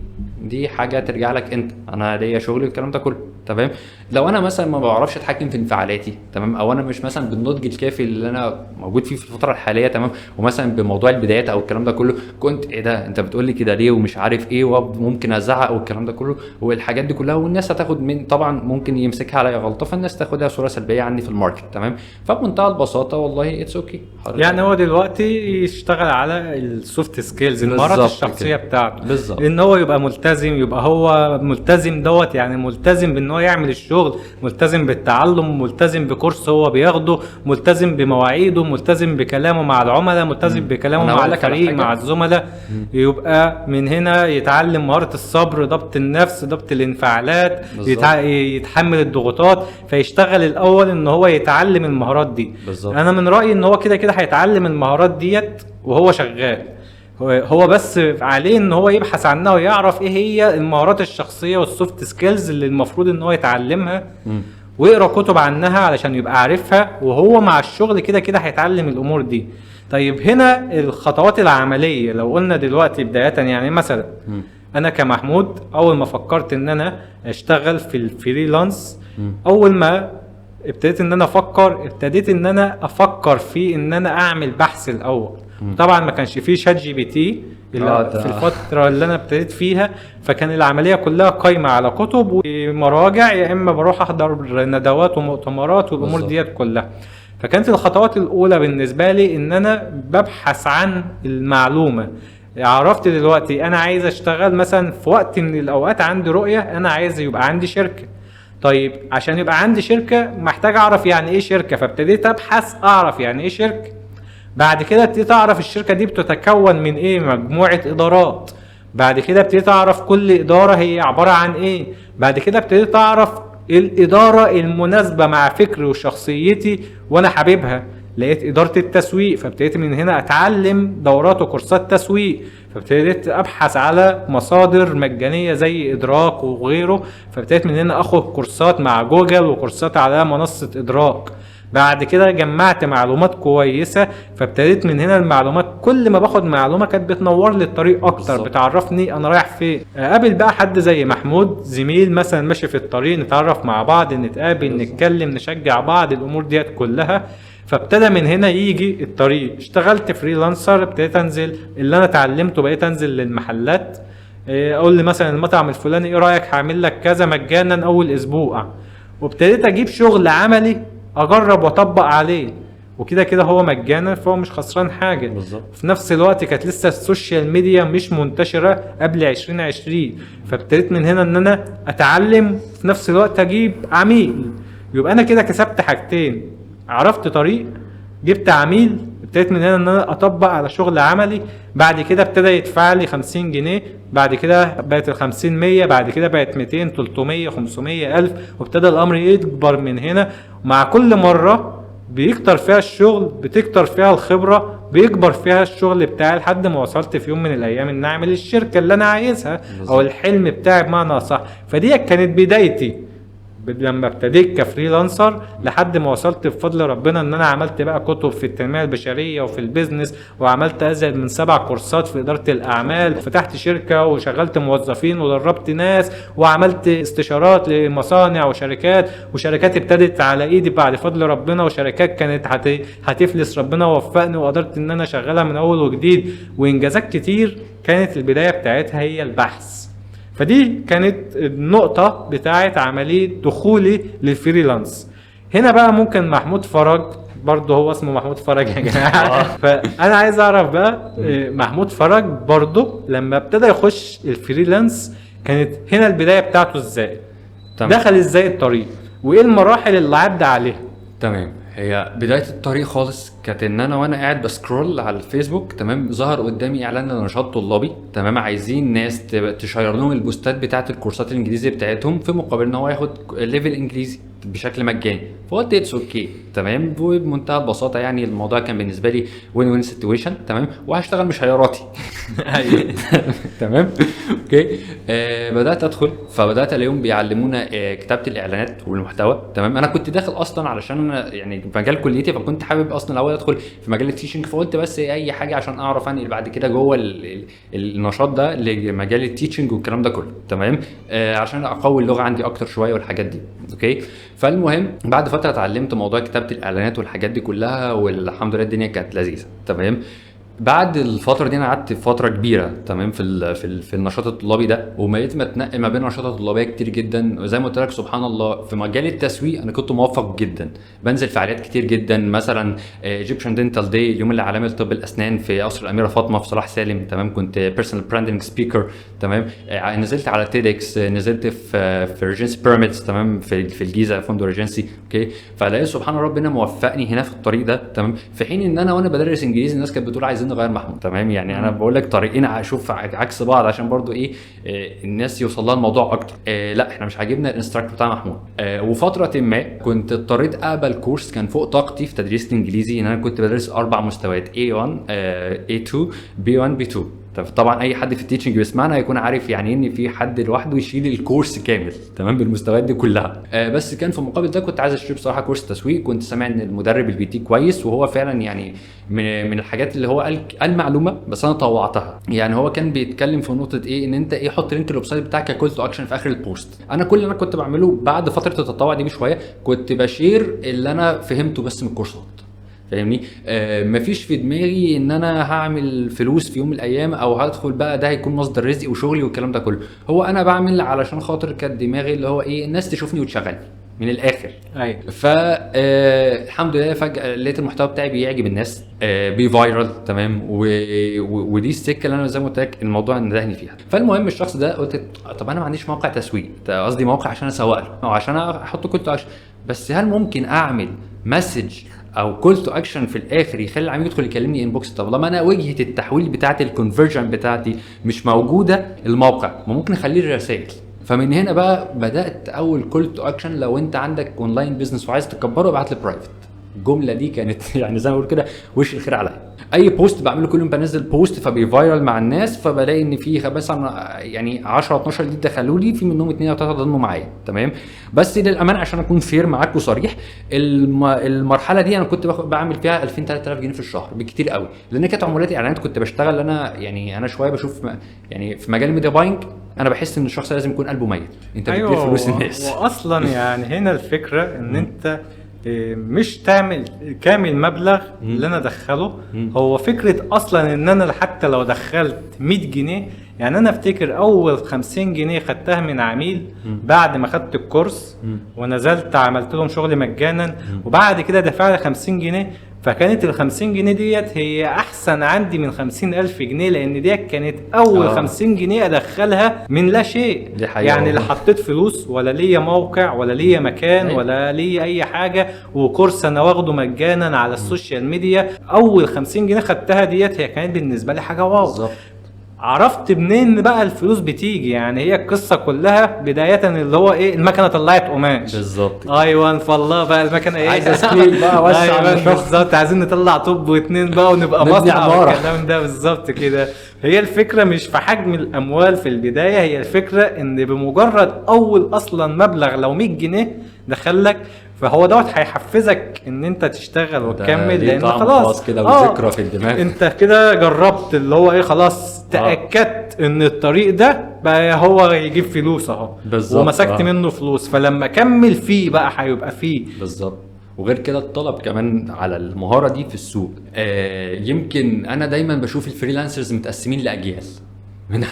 دي حاجه ترجع لك انت، انا ليا شغلي والكلام ده كله. تمام. لو انا مثلا ما بعرفش اتحكم في انفعالاتي تمام، او انا مش مثلا بالنضج الكافي اللي انا موجود فيه في الفتره الحاليه تمام، ومثلا بموضوع البدايات او الكلام ده كله كنت ايه ده انت بتقول لي كده ليه ومش عارف ايه، وممكن ازعق والكلام ده كله والحاجات دي كلها، والناس هتاخد من طبعا ممكن يمسكها عليا غلطه، فالناس تاخدها صوره سلبيه عني في الماركت. تمام. فبمنتهى البساطه والله اتس اوكي. يعني هو دلوقتي يشتغل على السوفت سكيلز، المهارات بالظبط الشخصيه كده. بتاعته، بالظبط. ان هو يبقى ملتزم، يبقى هو ملتزم دوت، يعني ملتزم بان هو يعمل الشغل، ملتزم بالتعلم، ملتزم بكورس هو بياخده، ملتزم بمواعيده، ملتزم بكلامه مع العملاء، ملتزم بكلامه أنا مع هقول لك على الفريق حاجة. مع الزملاء. يبقى من هنا يتعلم مهارة الصبر، ضبط النفس، ضبط الانفعالات، بالظبط. يتحمل الضغوطات، فيشتغل الاول ان هو يتعلم المهارات دي. بالظبط. انا من رأيي ان هو كده كده هيتعلم المهارات ديت وهو شغال. هو بس عليه ان هو يبحث عنها ويعرف ايه هي المهارات الشخصية والسوفت سكيلز اللي المفروض ان هو يتعلمها، ويقرا كتب عنها علشان يبقى عارفها، وهو مع الشغل كده كده هيتعلم الامور دي. طيب هنا الخطوات العملية لو قلنا دلوقتي بداية، يعني مثلا انا كمحمود اول ما فكرت ان انا اشتغل في الفريلانس، اول ما ابتديت ان انا افكر في ان انا اعمل بحث الاول. طبعا ما كانش فيه شات جي بي تي في الفترة اللي انا ابتديت فيها، فكان العملية كلها قايمة على كتب ومراجع، يا اما بروح احضر ندوات ومؤتمرات والامور ديت كلها. فكانت الخطوات الاولى بالنسبة لي ان انا ببحث عن المعلومة. عرفت دلوقتي انا عايز اشتغل مثلا في وقت من الاوقات، عندي رؤية انا عايز يبقى عندي شركة. طيب عشان يبقى عندي شركة محتاج اعرف يعني ايه شركة، فابتديت ابحث اعرف يعني ايه شركة. بعد كده ابتديت اعرف الشركة دي بتتكون من ايه، مجموعة ادارات. بعد كده ابتديت اعرف كل ادارة هي عبارة عن ايه. بعد كده ابتديت اعرف الادارة المناسبة مع فكري وشخصيتي وانا حاببها. لقيت اداره التسويق، فابتديت من هنا اتعلم دورات وكورسات تسويق، فابتديت ابحث على مصادر مجانيه زي ادراك وغيره، فابتديت من هنا اخد كورسات مع جوجل وكورسات على منصه ادراك. بعد كده جمعت معلومات كويسه، فابتديت من هنا المعلومات كل ما باخد معلومه كانت بتنور لي الطريق اكتر، بالظبط. بتعرفني انا رايح فين. اقابل بقى حد زي محمود زميل مثلا ماشي في الطريق، نتعرف مع بعض، نتقابل، نتكلم، نشجع بعض، الامور ديت كلها. فابتدى من هنا يجي الطريق. اشتغلت فريلانسر، ابتديت انزل اللي انا اتعلمته، بقيت انزل للمحلات، اقول لي مثلا المطعم الفلاني ايه رايك هعمل لك كذا مجانا اول اسبوع، وابتديت اجيب شغل عملي اجرب واطبق عليه، وكده كده هو مجانا فهو مش خسران حاجه. بالظبط. في نفس الوقت كانت لسه السوشيال ميديا مش منتشره قبل 2020، فابتديت من هنا ان انا اتعلم في نفس الوقت اجيب عميل. يبقى انا كده كسبت حاجتين، عرفت طريق، جبت عميل، ابتديت من هنا ان انا اطبق على شغل عملي. بعد كده ابتدى يدفع لي 50 جنيه، بعد كده بقت ال 50 100، بعد كده بقت 200 300 500 1000، وابتدى الامر يكبر من هنا. ومع كل مره بيكتر فيها الشغل، بتكتر فيها الخبره، بيكبر فيها الشغل بتاعي، لحد ما وصلت في يوم من الايام ان اعمل الشركه اللي انا عايزها او الحلم بتاعي بمعنى اصح. فدي كانت بدايتي لما ابتديت كفريلانسر، لحد ما وصلت بفضل ربنا ان انا عملت بقى كتب في التنميه البشريه وفي البيزنس، وعملت ازيد من 7 كورسات في اداره الاعمال، فتحت شركه وشغلت موظفين ودربت ناس، وعملت استشارات لمصانع وشركات ابتدت على ايدي بعد فضل ربنا، وشركات كانت هتفلس ربنا وفقني وقدرت ان انا اشغلها من اول وجديد، وانجازات كتير. كانت البدايه بتاعتها هي البحث. فدي كانت النقطة بتاعت عملية دخولي للفريلانس. هنا بقى ممكن محمود فرج، برضه هو اسمه محمود فرج يا جماعة. فأنا عايز أعرف بقى محمود فرج برضه لما ابتدى يخش الفريلانس كانت هنا البداية بتاعته ازاي؟ تمام. دخل ازاي الطريق؟ وايه المراحل اللي عدى عليها؟ تمام. هي بدايه الطريق خالص كانت ان انا وانا قاعد بسكرول على الفيسبوك، تمام، ظهر قدامي اعلان لنشاط طلابي، تمام، عايزين ناس تشير لهم البوستات بتاعه الكورسات الانجليزي بتاعتهم في مقابل ان هو ياخد ليفل انجليزي بشكل مجاني. فقلت اتس اوكي، تمام، وبمنتهى البساطه يعني الموضوع كان بالنسبه لي وين وين سيتويشن، تمام، وهشتغل مش هياراتي. تمام. اوكي. بدات ادخل، فبدات الاقيهم بيعلمونا كتابه الاعلانات والمحتوى، تمام. انا كنت داخل اصلا علشان انا يعني في مجال كليتي، فكنت حابب اصلا الاول ادخل في مجال التيشنج، فقلت بس اي حاجه عشان اعرف انقل بعد كده جوه النشاط ده لمجال التيشنج والكلام ده كله، تمام، عشان اقوي اللغه عندي اكتر شويه والحاجات دي. اوكي. فالمهم بعد فتره اتعلمت موضوع كتابه الاعلانات والحاجات دي كلها، والحمد لله الدنيا كانت لذيذه، تمام. بعد الفتره دي انا قعدت فتره كبيره، تمام، في النشاط الطلابي ده، وبقيت متنقل ما بين نشاطات طلابيه كتير جدا. زي ما قلت لك سبحان الله في مجال التسويق انا كنت موفق جدا، بنزل فعاليات كتير جدا، مثلا ايجيبشن دنتال داي، اليوم العالمي لطب الاسنان في قصر الاميره فاطمه في صلاح سالم، تمام، كنت بيرسونال براندنج سبيكر، تمام. نزلت على تيدكس، نزلت في ريجنسي بيراميدز، تمام، في الجيزه فندق ريجنسي. اوكي. فلاقي سبحان ربنا موفقني هنا في الطريق ده، تمام، في حين ان انا وانا بدرس انجليزي الناس كانت بتقول عايزين نغير محمود، تمام. يعني انا بقول لك طريقين اشوف عكس بعض عشان برضو ايه الناس يوصل لها الموضوع اكتر. لا احنا مش عاجبنا الانستراكتور بتاع محمود. وفتره ما كنت اضطريت اقبل كورس كان فوق طاقتي في تدريس الانجليزي، ان انا كنت بدرس 4 مستويات A1 A2 B1 B2. طبعا اي حد في التيتشنج بيسمعنا هيكون عارف يعني ان في حد لوحده يشيل الكورس كامل، تمام، بالمستويات دي كلها. بس كان في مقابل ده كنت عايز اشتري بصراحه كورس تسويق. كنت سامع ان المدرب البي تي كويس، وهو فعلا يعني من الحاجات اللي هو قال معلومه بس انا طوعتها. يعني هو كان بيتكلم في نقطه ايه، ان انت ايه، حط لينك الويب سايت بتاعك ككول تو اكشن في اخر البوست. انا كل اللي انا كنت بعمله بعد فتره التطوع دي بشويه كنت بشير اللي انا فهمته بس من الكورسات، فاهمني. مفيش في دماغي ان انا هعمل فلوس في يوم من الايام او هدخل بقى ده هيكون مصدر رزقي وشغلي والكلام ده كله. هو انا بعمل علشان خاطر كانت دماغي اللي هو ايه، الناس تشوفني وتشغلني من الاخر. ايوه. فالحمد لله فجاه لقيت المحتوى بتاعي بيعجب الناس، بيفايرال، تمام، ودي السكه اللي انا زي ما قلت لك الموضوع ندهني فيها. فالمهم الشخص ده قلت طب انا ما عنديش موقع تسويق، قصدي موقع عشان اسوق له او عشان احط كول تو اكشن، بس هل ممكن اعمل مسج او كول تو اكشن في الاخر يخلي العميل يدخل يكلمني انبوكس؟ طب لما انا وجهه التحويل بتاعه الكونفرجن بتاعتي مش موجوده الموقع، ما ممكن اخليه رسائل. فمن هنا بقى بدات اول كول تو اكشن، لو انت عندك اونلاين بزنس وعايز تكبره ابعت لي برايفت، الجمله دي كانت يعني زي ما بقول كده وش الخير عليا. اي بوست بعمله كل يوم بنزل بوست فبيفايرل مع الناس، فبلاقي ان في مثلا يعني 10 12 جديد دخلوا لي، في منهم 2 او 3 ضموا معايا تمام. بس للامانه عشان اكون فير معاك وصريح، المرحله دي انا كنت بعمل فيها 2000 3000 جنيه في الشهر بالكتير قوي، لان كانت عمولات اعلانات. كنت بشتغل انا يعني انا شويه بشوف يعني في مجال الميديا باينج انا بحس ان الشخص لازم يكون قلبه ميت، انت بتدير فلوس الناس. واصلا يعني هنا الفكره ان انت مش تعمل كامل مبلغ اللي انا ادخله. هو فكره اصلا ان انا حتى لو دخلت 100 جنيه، يعني انا افتكر اول 50 جنيه خدتها من عميل بعد ما خدت الكورس ونزلت عملت لهم شغل مجانا، وبعد كده دفع لي 50 جنيه. فكانت ال 50 جنيه ديت هي احسن عندي من 50,000 جنيه، لان ديت كانت اول 50 جنيه ادخلها من لا شيء. دي حقيقة. يعني لا حطيت فلوس ولا ليا موقع ولا ليا مكان أيوة. ولا ليا اي حاجه، وكورس انا واخده مجانا على السوشيال ميديا. اول 50 جنيه خدتها ديت هي كانت بالنسبه لي حاجه واو. بالظبط. عرفت منين بقى الفلوس بتيجي؟ يعني هي القصه كلها بدايه اللي هو ايه، المكنه طلعت قماش. بالظبط. ايوه فالله بقى المكنه ايه، عايزه سكيل بقى وسع ايوه المشروع. بالظبط، عايزين نطلع طب واتنين بقى ونبقى نبني مصنع عمارة. والكلام ده بالظبط كده. هي الفكره مش في حجم الاموال في البدايه، هي الفكره ان بمجرد اول اصلا مبلغ لو 100 جنيه دخلك، فهو دوت هيحفزك ان انت تشتغل وتكمل، لان خلاص كده وذكرى في الدماغ. انت كده جربت اللي هو ايه، خلاص تاكدت ان الطريق ده بقى هو يجيب فلوس اهو، بالظبط. ومسكت منه فلوس، فلما اكمل فيه بقى هيبقى فيه. بالظبط. وغير كده الطلب كمان على المهاره دي في السوق. يمكن انا دايما بشوف الفريلانسرز متقسمين لاجيال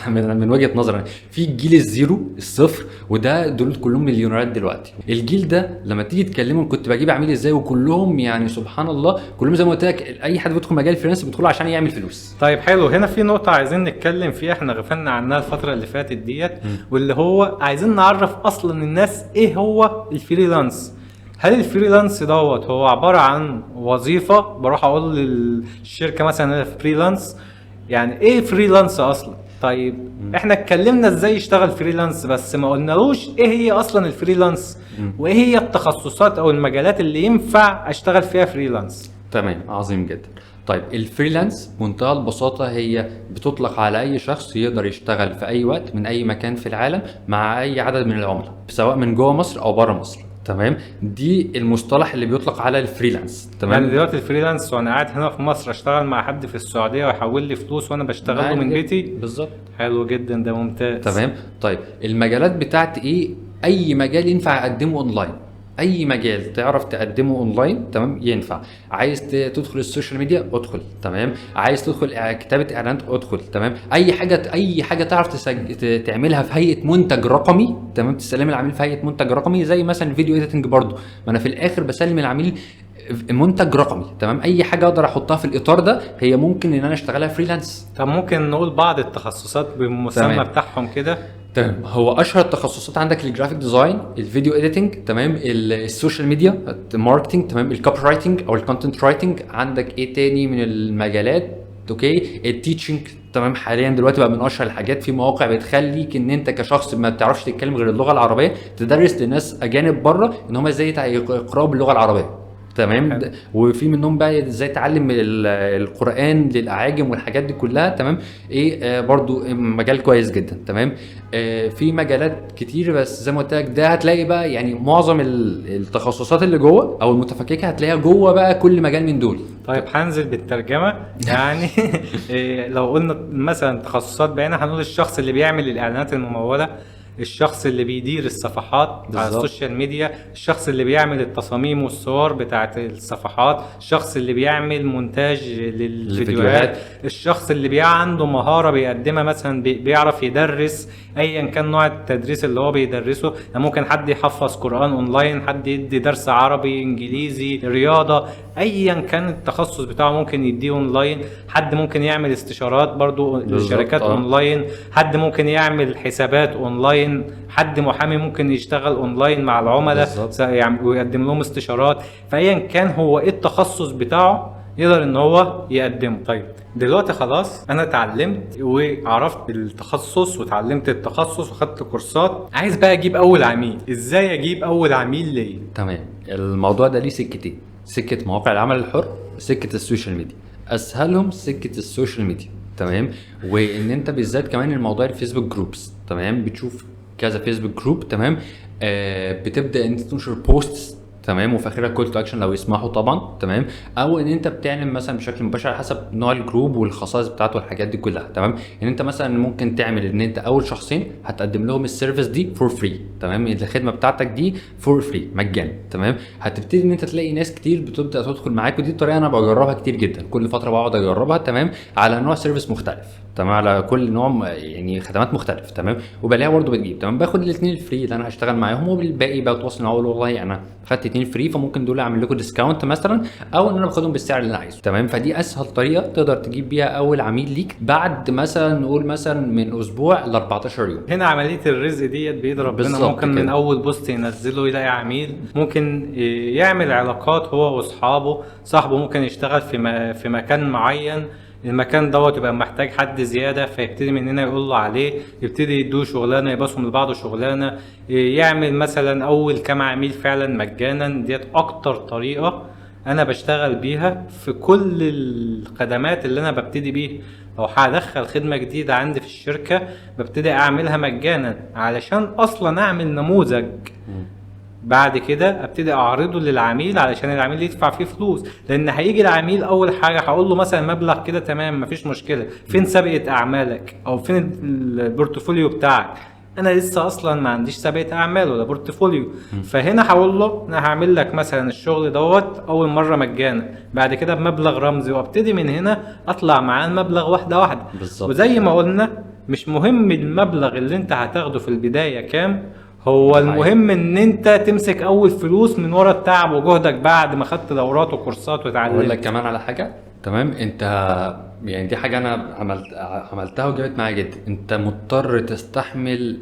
من وجهه نظري. في الجيل الزيرو الصفر، وده دول كلهم مليونيرات دلوقتي. الجيل ده لما تيجي تكلمهم كنت بجيب عميل ازاي، وكلهم يعني سبحان الله كلهم زي ما قلت لك، اي حد بيدخل مجال الفريلانس بيدخله عشان يعمل فلوس. طيب حلو، هنا في نقطة عايزين نتكلم فيها، احنا غفلنا عنها الفترة اللي فاتت ديت، واللي هو عايزين نعرف اصلا الناس ايه هو الفريلانس. هل الفريلانس دوت هو عبارة عن وظيفة بروح اقول للشركة مثلا انا فريلانس؟ يعني ايه فريلانس اصلا؟ طيب احنا اتكلمنا ازاي يشتغل فريلانس، بس ما قلنالوش ايه هي اصلا الفريلانس، وايه هي التخصصات او المجالات اللي ينفع اشتغل فيها فريلانس. تمام، عظيم جدا. طيب الفريلانس بمنتهى البساطة هي بتطلق على أي شخص يقدر يشتغل في أي وقت من أي مكان في العالم مع أي عدد من العملاء، سواء من جوه مصر أو بره مصر. تمام، دي المصطلح اللي بيطلق على الفريلانس. تمام، يعني دلوقتي الفريلانس وانا قاعد هنا في مصر اشتغل مع حد في السعوديه ويحول لي فلوس وانا بشتغل له من بيتي. بالظبط. حلو جدا، ده ممتاز. تمام. طيب المجالات بتاعت ايه؟ اي مجال ينفع اقدمه اونلاين، اي مجال تعرف تقدمه اونلاين تمام ينفع. عايز تدخل السوشيال ميديا ادخل، تمام. عايز تدخل كتابه اعلانات ادخل، تمام. اي حاجه تعرف تعملها في هيئه منتج رقمي، تمام. تسلم العميل في هيئه منتج رقمي، زي مثلا الفيديو اديتنج برضو، ما انا في الاخر بسلم العميل منتج رقمي، تمام. اي حاجه اقدر احطها في الاطار ده هي ممكن ان انا اشتغلها فريلانس. طب ممكن نقول بعض التخصصات بالمسمى بتاعهم كده؟ تمام. هو اشهر التخصصات عندك الجرافيك ديزاين، الفيديو اديتنج، تمام، السوشيال ميديا ماركتنج، تمام، الكوبي رايتنج او الكونتنت رايتنج. عندك ايه تاني من المجالات؟ اوكي، التيتشنج، تمام. حاليا دلوقتي بقى من اشهر الحاجات، في مواقع بتخليك ان انت كشخص ما بتعرفش تتكلم غير اللغه العربيه تدرس لناس اجانب بره ان هم ازاي يقراوا باللغه العربيه، تمام. وفي منهم بقى ازاي تعلم القرآن للأعاجم والحاجات دي كلها، تمام. ايه برضو مجال كويس جدا، تمام. في مجالات كتير، بس زي ما قلت لك ده هتلاقي بقى يعني معظم التخصصات اللي جوه او المتفككه هتلاقيها جوه بقى كل مجال من دول. طيب هنزل بالترجمه يعني لو قلنا مثلا تخصصات بعينة هنقول الشخص اللي بيعمل الاعلانات المموله، الشخص اللي بيدير الصفحات على السوشيال ميديا، الشخص اللي بيعمل التصاميم والصور بتاعت الصفحات، الشخص اللي بيعمل مونتاج للفيديوهات، الشخص اللي عنده مهارة بيقدمها، مثلا بيعرف يدرس ايا كان نوع التدريس اللي هو بيدرسه. يعني ممكن حد يحفظ قرآن اونلاين، حد يدي درس عربي، انجليزي، رياضة، ايا كان التخصص بتاعه ممكن يديه اونلاين. حد ممكن يعمل استشارات برضو لشركات اونلاين، حد ممكن يعمل حسابات اونلاين، حد محامي ممكن يشتغل اونلاين مع العملاء ويقدم لهم استشارات. فايا كان هو ايه التخصص بتاعه يقدر ان هو يقدمه. طيب دلوقتي خلاص انا اتعلمت وعرفت التخصص وتعلمت التخصص وخدت كورسات، عايز بقى اجيب اول عميل. ازاي اجيب اول عميل ليه؟ تمام. الموضوع ده ليه سكتين. سكه مواقع العمل الحر، سكه السوشيال ميديا. اسهلهم سكه السوشيال ميديا، تمام. وان انت بالذات كمان الموضوع الفيسبوك جروبس، تمام، بتشوف كذا فيسبوك جروب، تمام. بتبدا انت تنشر بوستس، تمام، وفي اخرها كول تو اكشن لو يسمحوا طبعا، تمام. او ان انت بتعلن مثلا بشكل مباشر على حسب نوع الجروب والخصائص بتاعته والحاجات دي كلها، تمام. ان انت مثلا ممكن تعمل ان انت اول شخصين هتقدم لهم السيرفيس دي فور فري، تمام، الخدمه بتاعتك دي فور فري مجانا، تمام. هتبتدي ان انت تلاقي ناس كتير بتبدا تدخل معاك، ودي الطريقه انا بجربها كتير جدا، كل فتره بقعد اجربها، تمام، على نوع سيرفيس مختلف، تمام، على كل نوع يعني خدمات مختلف، تمام. وبلاقيها برده بتجيب، تمام. باخد الاثنين الفري اللي انا هشتغل معاهم، وبالباقي بتواصل معاهم والله انا خدت 2 فري فممكن دول اعمل لكم ديسكاونت مثلا، او ان انا باخدهم بالسعر اللي انا عايزه، تمام. فدي اسهل طريقه تقدر تجيب بيها اول عميل ليك بعد مثلا نقول مثلا من اسبوع ل 14 يوم. هنا عملية الرزق ديت بإيد ربنا، ممكن كده. من أول بوست ينزله يلاقي عميل، ممكن يعمل علاقات هو وأصحابه، صاحبه ممكن يشتغل في مكان معين، المكان دوت يبقى محتاج حد زيادة فيبتدي من هنا يقول له عليه، يبتدي يدوه شغلانة، يبصوا لبعضه شغلانة، يعمل مثلا أول كام عميل فعلا مجانا. ديت أكتر طريقة انا بشتغل بيها في كل الخدمات اللي انا ببتدي بيها. لو هدخل خدمة جديدة عندي في الشركة ببتدي اعملها مجانا علشان اصلا اعمل نموذج، بعد كده ابتدي اعرضه للعميل علشان العميل يدفع فيه فلوس. لان هيجي العميل اول حاجه هقول له مثلا مبلغ كده تمام مفيش مشكله، فين سابقه اعمالك او فين البورتفوليو بتاعك؟ انا لسه اصلا ما عنديش سابقه اعمال ولا بورتفوليو. فهنا هقول له انا هعمل لك مثلا الشغل دوت اول مره مجانا، بعد كده بمبلغ رمزي، وابتدي من هنا اطلع معاه المبلغ واحده واحده. بالظبط. وزي ما قلنا مش مهم المبلغ اللي انت هتاخده في البدايه كام، هو المهم ان انت تمسك اول فلوس من ورا التعب وجهدك بعد ما خدت دورات وكورسات اقول لك واتعلمت. كمان على حاجه، تمام. انت يعني دي حاجه انا عملتها وجابت معايا جدا. انت مضطر تستحمل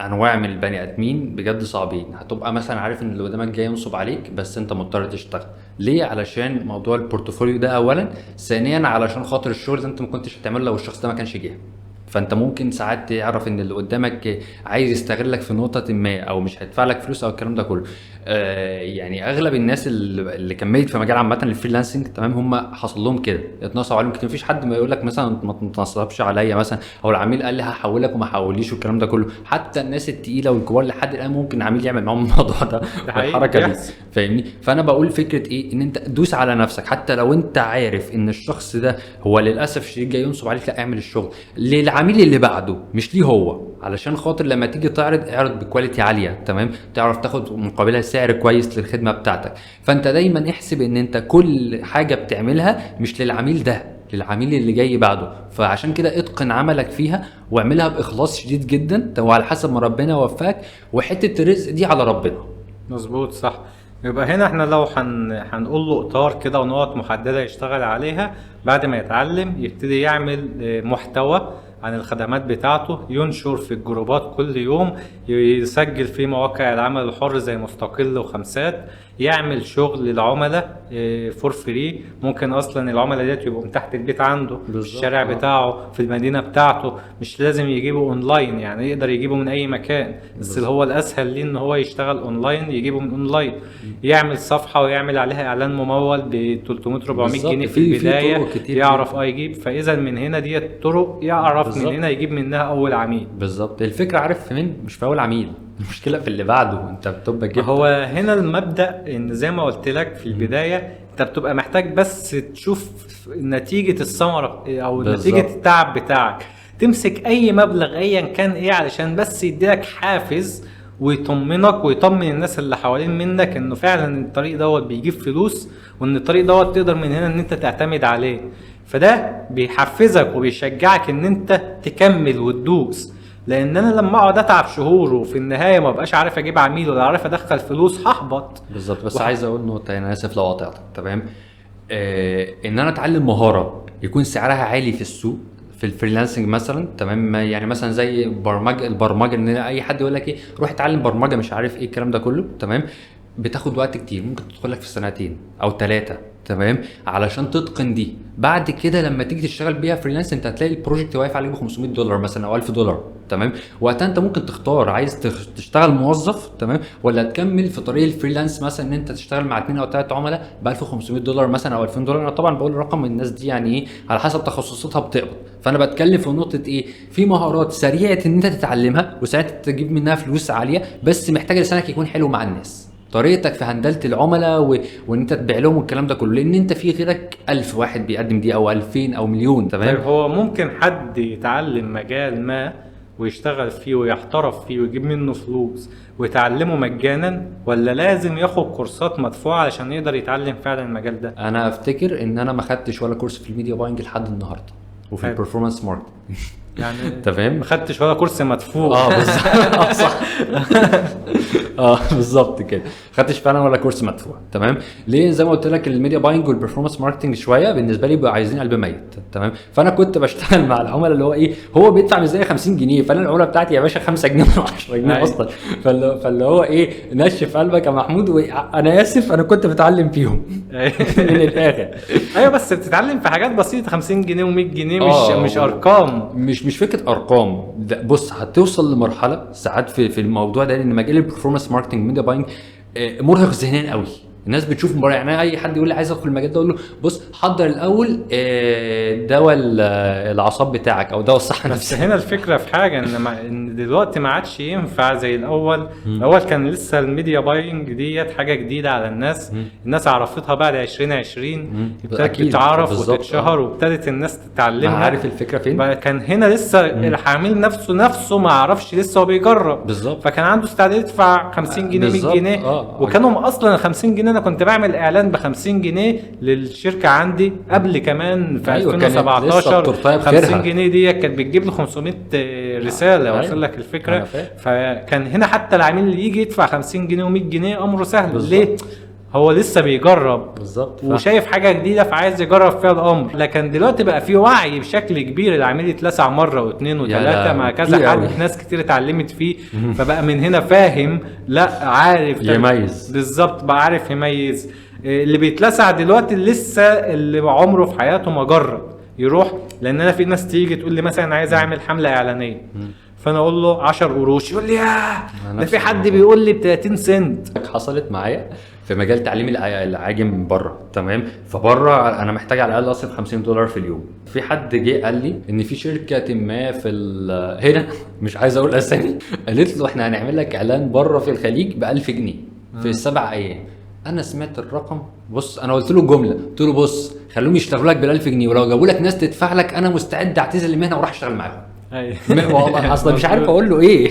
انواع من البني ادمين بجد صعبين. هتبقى مثلا عارف ان اللي قدامك جاي ينصب عليك، بس انت مضطر تشتغل ليه؟ علشان موضوع البورتفوليو ده اولا، ثانيا علشان خاطر الشغل اللي انت ما كنتش هتعمله لو الشخص ده ما كانش جه. فانت ممكن ساعات تعرف ان اللي قدامك عايز يستغلك في نقطة ما، او مش هيدفع لك فلوس او الكلام ده كله. يعني اغلب الناس اللي كملت في مجال عامة الفريلانسنج، تمام، هم حصل لهم كده، اتنصبوا عليهم كتير. مفيش حد ما يقول لك مثلا ما تنصبش عليا مثلا، او العميل قال لي هحولك وما حوليش والكلام ده كله. حتى الناس التقيلة والكبار لحد الان ممكن عميل يعمل معاهم الموضوع ده بالحركة دي، فاهمني؟ فانا بقول فكرة ايه، ان انت دوس على نفسك. حتى لو انت عارف ان الشخص ده هو للاسف الشديد جاي ينصب عليك، لا اعمل الشغل للعميل اللي بعده مش ليه هو، علشان خاطر لما تيجي تعرض اعرض بكواليتي عاليه، تمام، تعرف تاخد مقابلها سعر كويس للخدمه بتاعتك. فانت دايما احسب ان انت كل حاجه بتعملها مش للعميل ده، للعميل اللي جاي بعده. فعشان كده اتقن عملك فيها واعملها باخلاص شديد جدا، وعلى حسب ما ربنا وفاك، وحته الرزق دي على ربنا. مظبوط، صح. يبقى هنا احنا لو هنقول له اطار كده ونقط محدده يشتغل عليها، بعد ما يتعلم يبتدي يعمل محتوى عن الخدمات بتاعته، ينشر في الجروبات كل يوم، يسجل في مواقع العمل الحر زي مستقل وخمسات، يعمل شغل للعملاء فور فري. ممكن اصلا العملاء ديت يبقوا من تحت البيت عنده في الشارع بتاعه في المدينه بتاعته، مش لازم يجيبه اونلاين، يعني يقدر يجيبه من اي مكان، بس اللي هو الاسهل ليه ان هو يشتغل اونلاين يجيبه من اونلاين. يعمل صفحه ويعمل عليها اعلان ممول ب 300 400 جنيه في البدايه، يعرف يجيب. فاذا من هنا ديت طرق يعرف من هنا يجيب منها اول عميل. بالظبط. الفكره عارف في مين؟ مش في اول عميل، المشكله في اللي بعده. انت بتبقى جبت، هو هنا المبدأ ان زي ما قلت لك في البداية، انت بتبقى محتاج بس تشوف نتيجة الثمرة او بالظبط. نتيجة التعب بتاعك. تمسك اي مبلغ ايا كان ايه علشان بس يديلك حافز ويطمنك ويطمن الناس اللي حوالين منك انه فعلا الطريق دوت بيجيب فلوس، وان الطريق دوت تقدر من هنا ان انت تعتمد عليه. فده بيحفزك وبيشجعك ان انت تكمل وتدوس. لان انا لما اقعد اتعب شهور وفي النهايه ما بقاش عارف اجيب عميل ولا عارف ادخل فلوس، هحبط. بالظبط. بس عايز اقول نقطه، انا اسف لو قطعتك، تمام. ان انا اتعلم مهاره يكون سعرها عالي في السوق في الفريلانسنج مثلا، تمام، يعني مثلا زي البرمجه، ان اي حد يقول لك ايه روح اتعلم برمجه مش عارف ايه الكلام ده كله، تمام، بتاخد وقت كتير، ممكن تدخل لك في سنتين او 3، تمام علشان تتقن دي. بعد كده لما تيجي تشتغل بيها فريلانس انت هتلاقي البروجكت واقف عليك ب $500 مثلا او $1000. تمام وقتها انت ممكن تختار عايز تشتغل موظف تمام ولا تكمل في طريق الفريلانس مثلا ان انت تشتغل مع 2 أو 3 عملاء ب $1500 مثلا او $2000. انا طبعا بقول رقم الناس دي يعني ايه على حسب تخصصاتها بتقبض. فانا بتكلم في نقطه ايه في مهارات سريعه ان انت تتعلمها وساعتها تجيب منها فلوس عاليه بس محتاجه لسانك يكون حلو مع الناس طريقتك في هندلة العملاء وان انت تبيع لهم الكلام ده كله لان انت في غيرك 1000 واحد بيقدم دي او 2000 او مليون. تمام طيب هو ممكن حد يتعلم مجال ما ويشتغل فيه ويحترف فيه ويجيب منه فلوس ويتعلمه مجانا ولا لازم ياخد كورسات مدفوعة علشان يقدر يتعلم فعلا المجال ده؟ انا افتكر ان انا ما خدتش ولا كورس في الميديا باينج لحد النهارده وفي حلو. البرفورمانس ماركتنج يعني تمام ما خدتش ولا كورس مدفوع. بالظبط صح بالظبط كده خدتش فعلا ولا كورس مدفوع. تمام ليه زي ما قلت لك الميديا باينج والبرفورمانس ماركتنج شويه بالنسبه لي بقوا عايزين قلب ميت. تمام فانا كنت بشتغل مع العملاء اللي هو ايه هو بيدفع ميزانيه 50 جنيه فانا العملاء بتاعتي يا باشا 5 جنيه و 10 جنيه اصلا. فاللي هو ايه نشف قلبك يا محمود وانا اسف انا كنت بتعلم فيهم من الاخر. ايوه بس بتتعلم في حاجات بسيطه 50 جنيه و100 جنيه مش ارقام. مش فكره ارقام. بص هتوصل لمرحله ساعات في الموضوع ده ان مجال البرفورمانس ماركتنج ميديا باينج مرهق ذهنيا قوي. الناس بتشوف يعني اي حد يقول لي عايز ادخل المجال ده اقول له بص حضر الاول دواء الاعصاب بتاعك او دواء الصحه بس النفسيه. هنا الفكره في حاجه ان دلوقتي ما عادش ينفع زي الاول. الاول كان لسه الميديا باينج ديت حاجه جديده على الناس. الناس عرفتها بعد 2020 ابتدت تتعرف وتتشهر وابتدت الناس تتعلمها. عارف الفكره فين؟ كان هنا لسه العميل نفسه ما عرفش لسه هو بيجرب بالظبط فكان عنده استعداد يدفع 50 جنيه 100 جنيه وكانوا اصلا ال 50 جنيه انا كنت بعمل اعلان ب 50 جنيه للشركه عندي قبل كمان في 2017 50 جنيه دي كانت بتجيب له 500 رساله. وصل لك الفكره؟ فكان هنا حتى العميل اللي يجي يدفع 50 جنيه و100 جنيه امره سهل. بالزبط. ليه؟ هو لسه بيجرب بالظبط وشايف حاجه جديده فعايز يجرب فيها الامر. لكن دلوقتي بقى في وعي بشكل كبير العميل يتلسع مره واثنين وثلاثه مع كذا حد ناس كتير اتعلمت فيه فبقى من هنا فاهم لا عارف يميز. بالظبط بقى عارف يميز. اللي بيتلسع دلوقتي لسه اللي عمره في حياته ما جرب يروح. لان انا في ناس تيجي تقول لي مثلا عايز اعمل حمله اعلانيه فانا اقول له 10 قروش يقول لي ده في حد بيقول لي ب 30 سنت. حصلت معايا في مجال تعليم العاجم بره. تمام فبره انا محتاج على الاقل اصرف $50 في اليوم. في حد جه قال لي ان في شركه ما في هنا مش عايز اقول اسامي قالت له احنا هنعمل لك اعلان بره في الخليج ب 1000 جنيه في 7 ايام. انا سمعت الرقم بص انا قلت له جمله قلت له بص خلوهم يشتغلوا لك ب 1000 جنيه ولو جابوا لك ناس تدفع لك انا مستعد اعتزل المهنه واروح اشتغل معاهم. والله اصلا مش عارف اقول له ايه.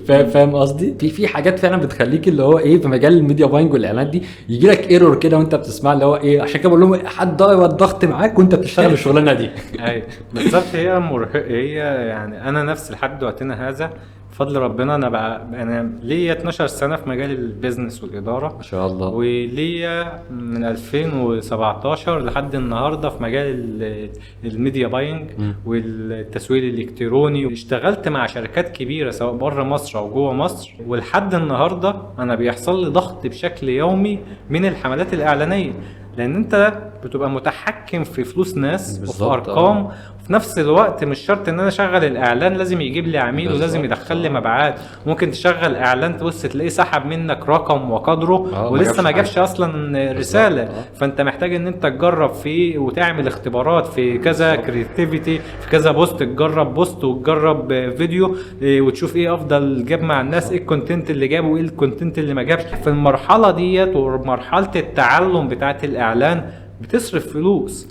فاهم قصدي؟ في حاجات فعلا بتخليك اللي هو ايه في مجال الميديا باينج والاعلانات دي يجي لك ايرور كده وانت بتسمع اللي هو ايه. عشان كده بقول لهم حد ضايق الضغط معاك وانت بتشتغل الشغلانه دي. ايوه بالظبط هي مرهقه. هي يعني انا نفسي لحد وقتنا هذا بفضل ربنا انا ليا 12 سنه في مجال البيزنس والاداره ما شاء الله. وليا من 2017 لحد النهارده في مجال الميديا باينج والتسويق الالكتروني. اشتغلت مع شركات كبيره سواء بره مصر او جوه مصر ولحد النهارده انا بيحصل لي ضغط بشكل يومي من الحملات الاعلانيه لان انت بتبقى متحكم في فلوس ناس وفي ارقام وفي نفس الوقت مش شرط ان انا اشغل الاعلان لازم يجيب لي عميل ولازم يدخل لي مبيعات. ممكن تشغل اعلان تبص تلاقيه سحب منك رقم وقدره ولسه ما جابش اصلا رساله. فانت محتاج ان انت تجرب فيه وتعمل اختبارات في كذا كرياتيفيتي في كذا بوست. تجرب بوست وتجرب فيديو وتشوف ايه افضل جاب مع الناس ايه الكونتنت اللي جابه وايه الكونتنت اللي ما جابش. في المرحله ديت ومرحله التعلم بتاعت الاعلان بتصرف فلوس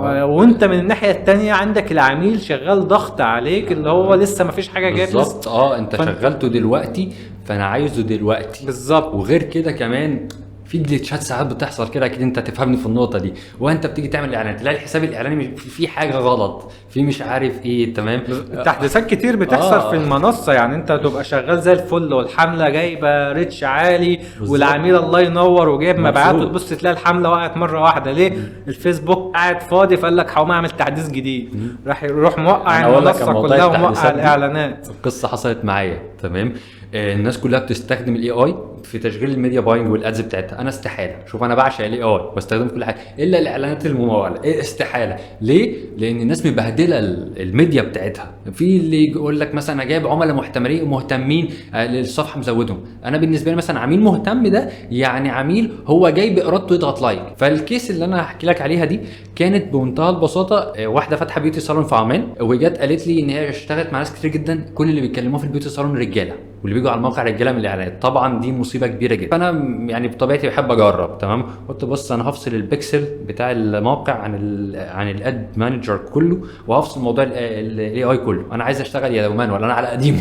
وانت من الناحيه التانية عندك العميل شغال ضغط عليك اللي هو لسه ما فيش حاجه جايه بالظبط. انت شغلته دلوقتي فانا عايزه دلوقتي بالظبط. وغير كده كمان في جليتشات ساعات بتحصل كده اكيد انت تفهمني في النقطه دي. وانت بتيجي تعمل اعلان تلاقي الحساب الاعلاني في حاجه غلط في مش عارف ايه. تمام تحديثات كتير بتحصل في المنصه. يعني انت تبقى شغال زي الفل والحمله جايبه ريتش عالي والعميل الله ينور وجايب مبيعات وتبص تلاقي الحمله وقعت مره واحده. ليه؟ الفيسبوك قاعد فاضي فقال لك هقوم اعمل تحديث جديد راح يروح موقع المنصه كلها وموقع الاعلانات. القصه حصلت معايا. تمام الناس كلها بتستخدم الاي اي في تشغيل الميديا باينج والادز بتاعتها انا استحاله. شوف انا بعشق الاي اي واستخدمه في كل حاجه الا الاعلانات المموله، ايه استحاله. ليه؟ لان الناس مبهدله الميديا بتاعتها. في اللي يقول لك مثلا انا جايب عملاء محتملين مهتمين للصفحه مزودهم. انا بالنسبه لي مثلا عميل مهتم ده يعني عميل هو جاي بارادته يضغط لايك. فالكيس اللي انا هحكي لك عليها دي كانت بمنتهى البساطه، واحده فاتحه بيوتي صالون في عمان، وجت قالت لي ان هي اشتغلت مع ناس كتير جدا، كل اللي بيتكلموا في البيوتي صالون رجاله، واللي بيجوا على الموقع رجاله من الاعلانات. طبعا دي مصيبه كبيره جدا. فانا يعني بطبيعتي بحب اجرب. تمام، قلت بص انا هفصل البكسل بتاع الموقع عن الاد مانجر كله، وهفصل موضوع الاي اي كله. انا عايز اشتغل يا دومان ولا انا على قديمه.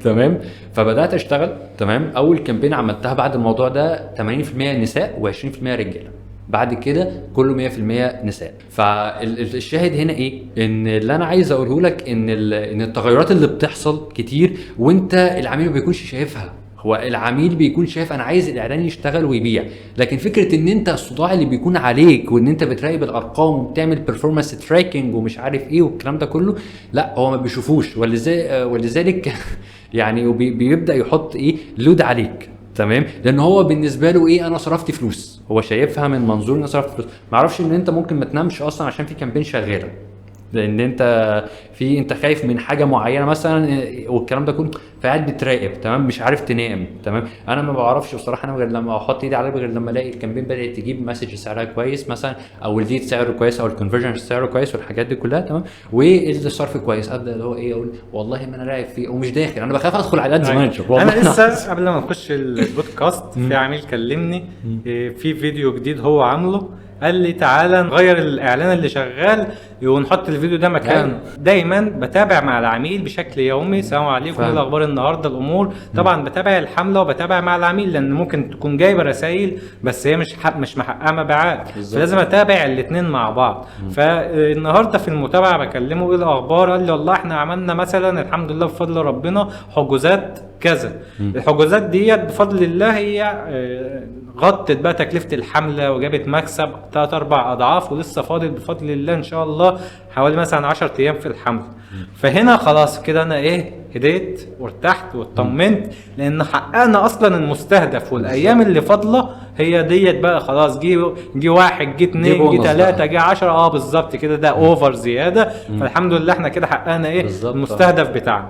تمام. فبدات اشتغل. تمام. اول كامبين عملتها بعد الموضوع ده 80% نساء و20% رجاله. بعد كده كله 100% نساء. فالشاهد هنا ايه؟ ان اللي انا عايز اقوله لك ان التغيرات اللي بتحصل كتير وانت العميل ما بيكونش شايفها. هو العميل بيكون شايف انا عايز الاعلان يشتغل ويبيع، لكن فكره ان انت الصداع اللي بيكون عليك وان انت بتراقب الارقام وبتعمل بيرفورمانس تراكنج ومش عارف ايه والكلام ده كله، لا هو ما بيشوفوش. ولذلك يعني بيبدا يحط ايه لود عليك. تمام، لان هو بالنسبه له ايه؟ انا صرفت فلوس. هو شايفها من منظور ان صرفت فلوس. ما اعرفش ان انت ممكن ما تنامش اصلا عشان في كامبين شغاله، لان انت خايف من حاجه معينه مثلا والكلام ده كله، فقاعد بتراقب. تمام، مش عارف تنام. تمام، انا ما بعرفش بصراحه انام غير لما احط ايدي عليه، غير لما الاقي الكامبين بدات تجيب مسج سعرها كويس مثلا، او الليد سعره كويس، او الكونفرجن سعره كويس، والحاجات دي كلها. تمام، والصرف كويس. ابدا اللي هو ايه؟ اقول والله ما انا راقب فيه ومش داخل. انا بخاف ادخل على الادز مانجر. انا لسه قبل ما نخش البودكاست في عميل كلمني في فيديو جديد هو عامله، قال لي تعالى نغير الاعلان اللي شغال ونحط الفيديو ده مكانه. دايما بتابع مع العميل بشكل يومي، السلام عليكم ايه الاخبار النهارده الامور. طبعا بتابع الحمله وبتابع مع العميل، لان ممكن تكون جايبه رسائل بس هي مش محققه مبيعات، فلازم اتابع الاثنين مع بعض. فالنهارده في المتابعه بكلمه ايه الاخبار، قال لي والله احنا عملنا مثلا الحمد لله بفضل ربنا حجوزات كذا. الحجوزات ديت بفضل الله هي غطت بقى تكلفه الحمله وجابت مكسب 3-4 اضعاف، ولسه فاضل بفضل الله ان شاء الله حوالي مثلا 10 ايام في الحمله. فهنا خلاص كده انا ايه؟ هديت وارتحت واطمنت، لان حققنا اصلا المستهدف، والايام اللي فاضله هي ديت بقى خلاص. جي 1 جي 2 جي 3 جي 10 بالظبط كده، ده اوفر زياده. فالحمد لله احنا كده حققنا ايه؟ المستهدف بتاعنا.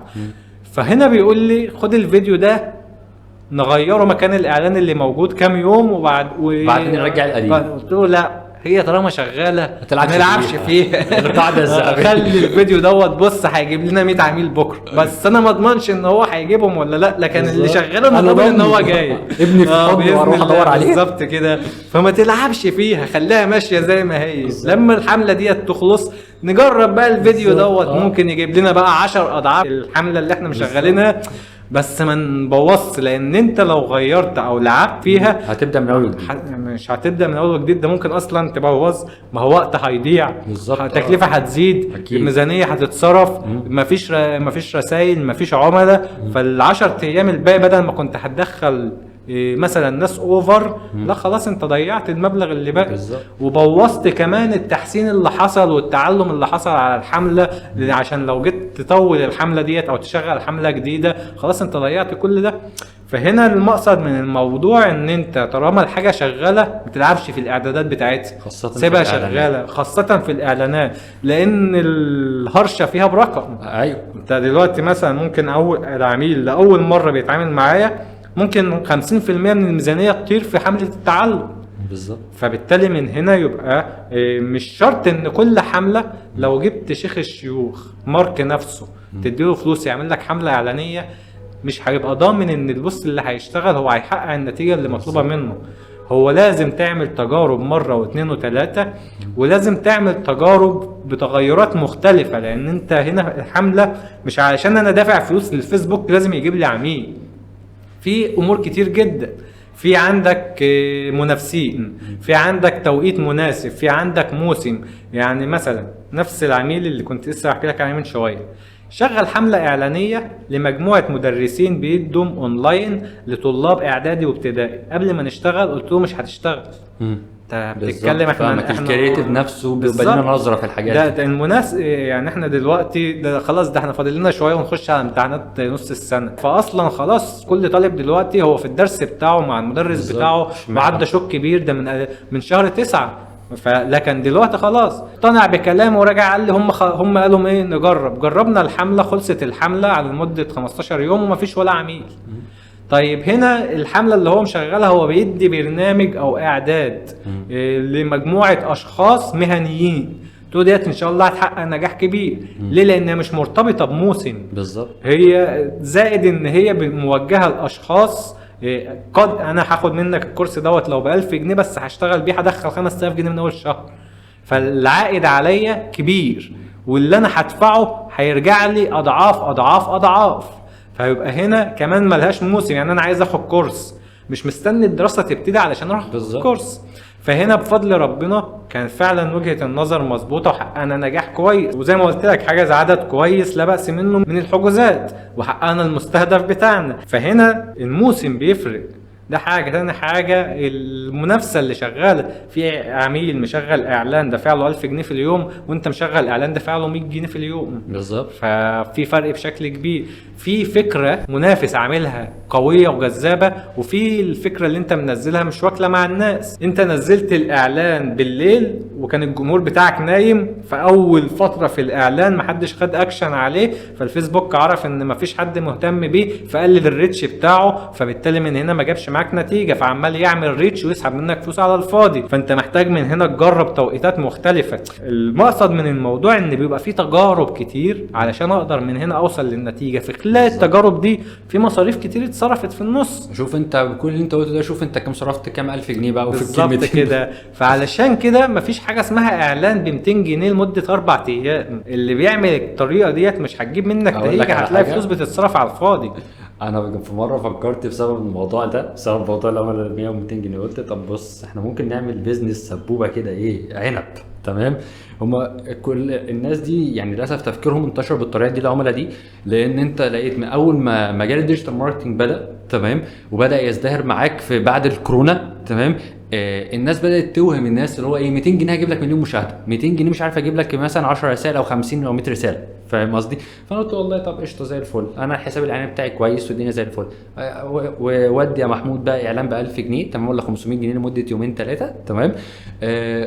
فهنا بيقول لي خد الفيديو ده نغيره مكان الاعلان اللي موجود كام يوم وبعدين نرجع القديم. قلت له لا، هي طالما شغاله ما نلعبش فيها. القاعده الذهبيه. خلي الفيديو دوت بص هيجيب لنا 100 عميل بكره، بس انا ما اضمنش ان هو هيجيبهم ولا لا، لكن اللي شغاله انا ضامن ان هو جاي. ابني في حضني واروح ادور عليه بالظبط كده. فما تلعبش فيها، خليها ماشيه زي ما هي. لما الحمله ديت تخلص نجرب بقى الفيديو دوت، ممكن يجيب لنا بقى 10 اضعاف الحمله اللي احنا مشغلينها، بس ما نبوظش. لان انت لو غيرت او لعبت فيها هتبدا من اول وجديد. مش هتبدا من اول وجديد، ده ممكن اصلا تبوظ. ما هو وقت هيضيع، التكلفه هتزيد، الميزانيه هتتصرف، مفيش رسائل، مفيش عملاء. فال10 ايام الباقي بدل ما كنت هتدخل مثلا ناس اوفر، لا خلاص انت ضيعت المبلغ اللي باقي، وبوظت كمان التحسين اللي حصل والتعلم اللي حصل على الحمله. عشان لو جيت تطول الحمله ديت او تشغل حمله جديده خلاص انت ضيعت كل ده. فهنا المقصد من الموضوع ان انت طالما الحاجه شغاله ما تلعبش في الاعدادات بتاعتها، سيبها شغاله، خاصه في الاعلانات، لان الهرشه فيها برقم. ايوه، انت دلوقتي مثلا ممكن العميل لاول مره بيتعامل معايا ممكن 50% من الميزانيه تطير في حمله التعلم. بالظبط. فبالتالي من هنا يبقى مش شرط ان كل حمله لو جبت شيخ الشيوخ مارك نفسه تديله فلوس يعمل لك حمله اعلانيه، مش هيبقى ضامن ان البوست اللي هيشتغل هو هيحقق النتيجه اللي مطلوبه منه. هو لازم تعمل تجارب مره واثنين وثلاثه، ولازم تعمل تجارب بتغيرات مختلفه، لان انت هنا الحمله مش علشان انا دافع فلوس للفيسبوك لازم يجيب لي عميل. في امور كتير جدا، في عندك منافسين، في عندك توقيت مناسب، في عندك موسم. يعني مثلا نفس العميل اللي كنت لسه احكي لك عليه من شويه، شغل حمله اعلانيه لمجموعه مدرسين بيدوا اونلاين لطلاب اعدادي وابتدائي. قبل ما نشتغل قلت له مش هتشتغل، انت بالظبط، بتتكلم فاهمك. الكرياتيف نفسه بيبقى لنا نظره في الحاجات ده, دي. ده المناسب يعني. احنا دلوقتي ده خلاص، ده احنا فاضل لنا شويه ونخش على امتحانات نص السنه، فاصلا خلاص كل طالب دلوقتي هو في الدرس بتاعه مع المدرس بالظبط. بتاعه وعدى شوط كبير ده من شهر 9. فلكن دلوقتي خلاص اقتنع بكلامه ورجع قال لي هم قالوا ايه نجرب. جربنا الحمله، خلصت الحمله على مده 15 يوم ومفيش ولا عميل. طيب هنا الحملة اللي هو مشغلها هو بيدي برنامج او اعداد لمجموعة اشخاص مهنيين، تقول ديت ان شاء الله هتحقق نجاح كبير. ليه؟ لانها مش مرتبطة بموسم. بالظبط. هي زائد ان هي موجهة لاشخاص قد انا هاخد منك الكورس دوت لو ب1000 جنيه بس هشتغل بيه هدخل 5000 جنيه من اول الشهر، فالعائد عليا كبير واللي انا هدفعه هيرجع لي اضعاف اضعاف اضعاف. فيبقى هنا كمان ملهاش موسم، يعني انا عايز اخد كورس مش مستني الدراسه تبتدي علشان اروح اخد كورس. فهنا بفضل ربنا كان فعلا وجهه النظر مظبوطه وحققنا نجاح كويس، وزي ما قلت لك حجز عدد كويس لا باس منه من الحجوزات وحققنا المستهدف بتاعنا. فهنا الموسم بيفرق، ده حاجة. تاني حاجة المنافسة اللي شغالة، في عميل مشغل اعلان دافع له 1000 جنيه في اليوم وانت مشغل اعلان دافع له 100 جنيه في اليوم. بالظبط. ففي فرق بشكل كبير. في فكرة منافس عاملها قوية وجذابة، وفي الفكرة اللي انت منزلها مش واكلة مع الناس. انت نزلت الاعلان بالليل وكان الجمهور بتاعك نايم، فاول فترة في الاعلان محدش خد اكشن عليه، فالفيسبوك عرف ان مفيش حد مهتم بيه فقلل الريتش بتاعه، فبالتالي من هنا ما جابش معاك نتيجة، فعمال يعمل ريتش ويسحب منك فلوس على الفاضي. فانت محتاج من هنا تجرب توقيتات مختلفة. المقصد من الموضوع ان بيبقى فيه تجارب كتير علشان اقدر من هنا اوصل للنتيجة. في خلال التجارب دي في مصاريف كتير اتصرفت في النص. شوف انت بكل اللي انت قلته ده، شوف انت كم صرفت كام 1000 جنيه بقى وفي بالظبط كده. فعلشان كده مفيش حاجة اسمها اعلان ب 200 جنيه لمدة 4 ايام. اللي بيعمل الطريقة ديت مش هتجيب منك نتيجة، هتلاقي فلوس بتتصرف على الفاضي. انا في مره فكرت بسبب الموضوع ده، بسبب موضوع العملاء 100 و200 جنيه، قلت طب بص احنا ممكن نعمل بيزنس سبوبه كده، ايه، عنب. تمام. هما كل الناس دي يعني للاسف تفكيرهم انتشر بالطريقه دي، العملاء دي، لان انت لقيت من اول ما مجال الديجيتال ماركتنج بدا، تمام، وبدا يزدهر معاك في بعد الكورونا، تمام. الناس بدات توهم الناس اللي هو ايه 200 جنيه هجيب لك مليون مشاهده، 200 جنيه مش عارف اجيب لك مثلا 10 رسائل او 50 او 100 رساله، فاهم قصدي؟ فانا قلت والله طب قشطه زي الفل، انا الحساب الاعلاني بتاعي كويس والدنيا زي الفل، وودي يا محمود بقى اعلان ب 1000 جنيه، تمام، ولا 500 جنيه لمده يومين ثلاثه، تمام.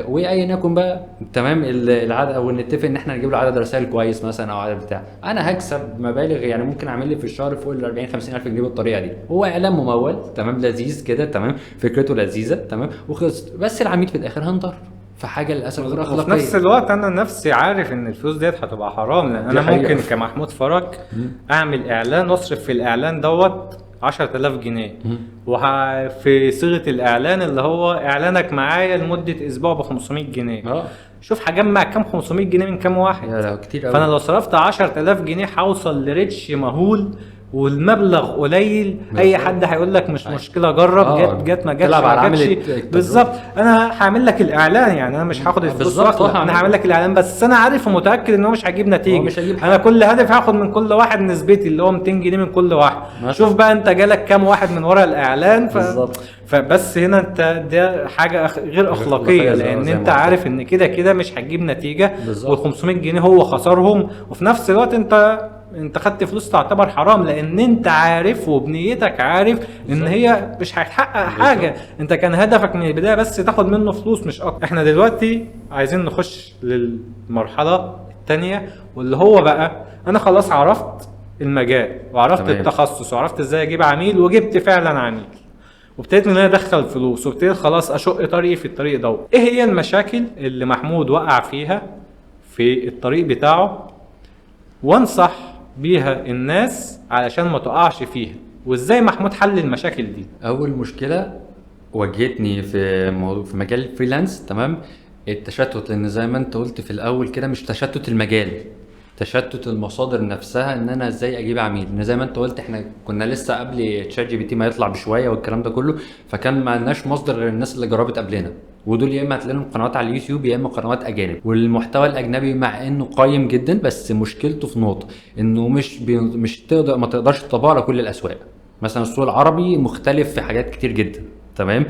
وايا يكن بقى، تمام، العدد، او نتفق ان احنا نجيب له عدد رسائل كويس مثلا او عدد بتاع، انا هكسب مبالغ يعني ممكن اعمل لي في الشهر فوق ال 40 50 الف جنيه بالطريقه دي. هو اعلان ممول، تمام، لذيذ كده، تمام، فكرته لذيذه، تمام، وخلص. بس العميل في الاخر هنضر في حاجه للاسف غير اخلاقيه. وفي نفس الوقت انا نفسي عارف ان الفلوس ديت هتبقى حرام، لان انا ممكن كمحمود فرج اعمل اعلان واصرف في الاعلان دوت 10000 جنيه، وفي صيغه الاعلان اللي هو اعلانك معايا لمده اسبوع ب 500 جنيه. شوف هجمع كام 500 جنيه من كام واحد؟ لا كتير قوي. فانا لو صرفت 10000 جنيه هوصل لريتش مهول والمبلغ قليل. اي حد هيقول لك مش مشكله، جرب، جت ما جاتش. بالظبط. انا هعمل لك الاعلان، يعني انا مش هاخد الفلوس، انا هعمل لك الاعلان، بس انا عارف ومتاكد ان هو مش هيجيب نتيجه. انا كل هدف هاخد من كل واحد نسبتي اللي هو 200 جنيه من كل واحد. شوف بقى انت جالك كام واحد من ورا الاعلان. فبس هنا انت ده حاجه غير اخلاقيه، لان انت عارف ان كده كده مش هتجيب نتيجه، وال 500 جنيه هو خسرهم، وفي نفس الوقت انت خدت فلوس تعتبر حرام، لان انت عارف وبنيتك عارف ان هي مش هتحقق حاجه. انت كان هدفك من البدايه بس تاخد منه فلوس مش اكتر. احنا دلوقتي عايزين نخش للمرحله الثانيه، واللي هو بقى انا خلاص عرفت المجال وعرفت التخصص وعرفت ازاي اجيب عميل، وجبت فعلا عميل، وابتديت ان انا ادخل فلوس، وابتديت خلاص اشق طريقي في الطريق ده. ايه هي المشاكل اللي محمود وقع فيها في الطريق بتاعه وانصح بيها الناس علشان ما تقعش فيها، وازاي محمود حل المشاكل دي؟ اول مشكله واجهتني في مجال الفريلانس، تمام، التشتت. لان زي ما انت قلت في الاول كده، مش تشتت المجال، تشتت المصادر نفسها، ان انا ازاي اجيب عميل. ان زي ما انت قلت احنا كنا لسه قبل تشات جي بي تي ما يطلع بشويه والكلام ده كله، فكان ما لناش مصدر غير الناس اللي جربت قبلنا، ودول يا اما هتلاقيهم قنوات على اليوتيوب يا اما قنوات اجانب. والمحتوى الاجنبي مع انه قايم جدا، بس مشكلته في نقطه انه مش تقدر، ما تقدرش تطبقه على كل الاسواق. مثلا السوق العربي مختلف في حاجات كتير جدا، تمام.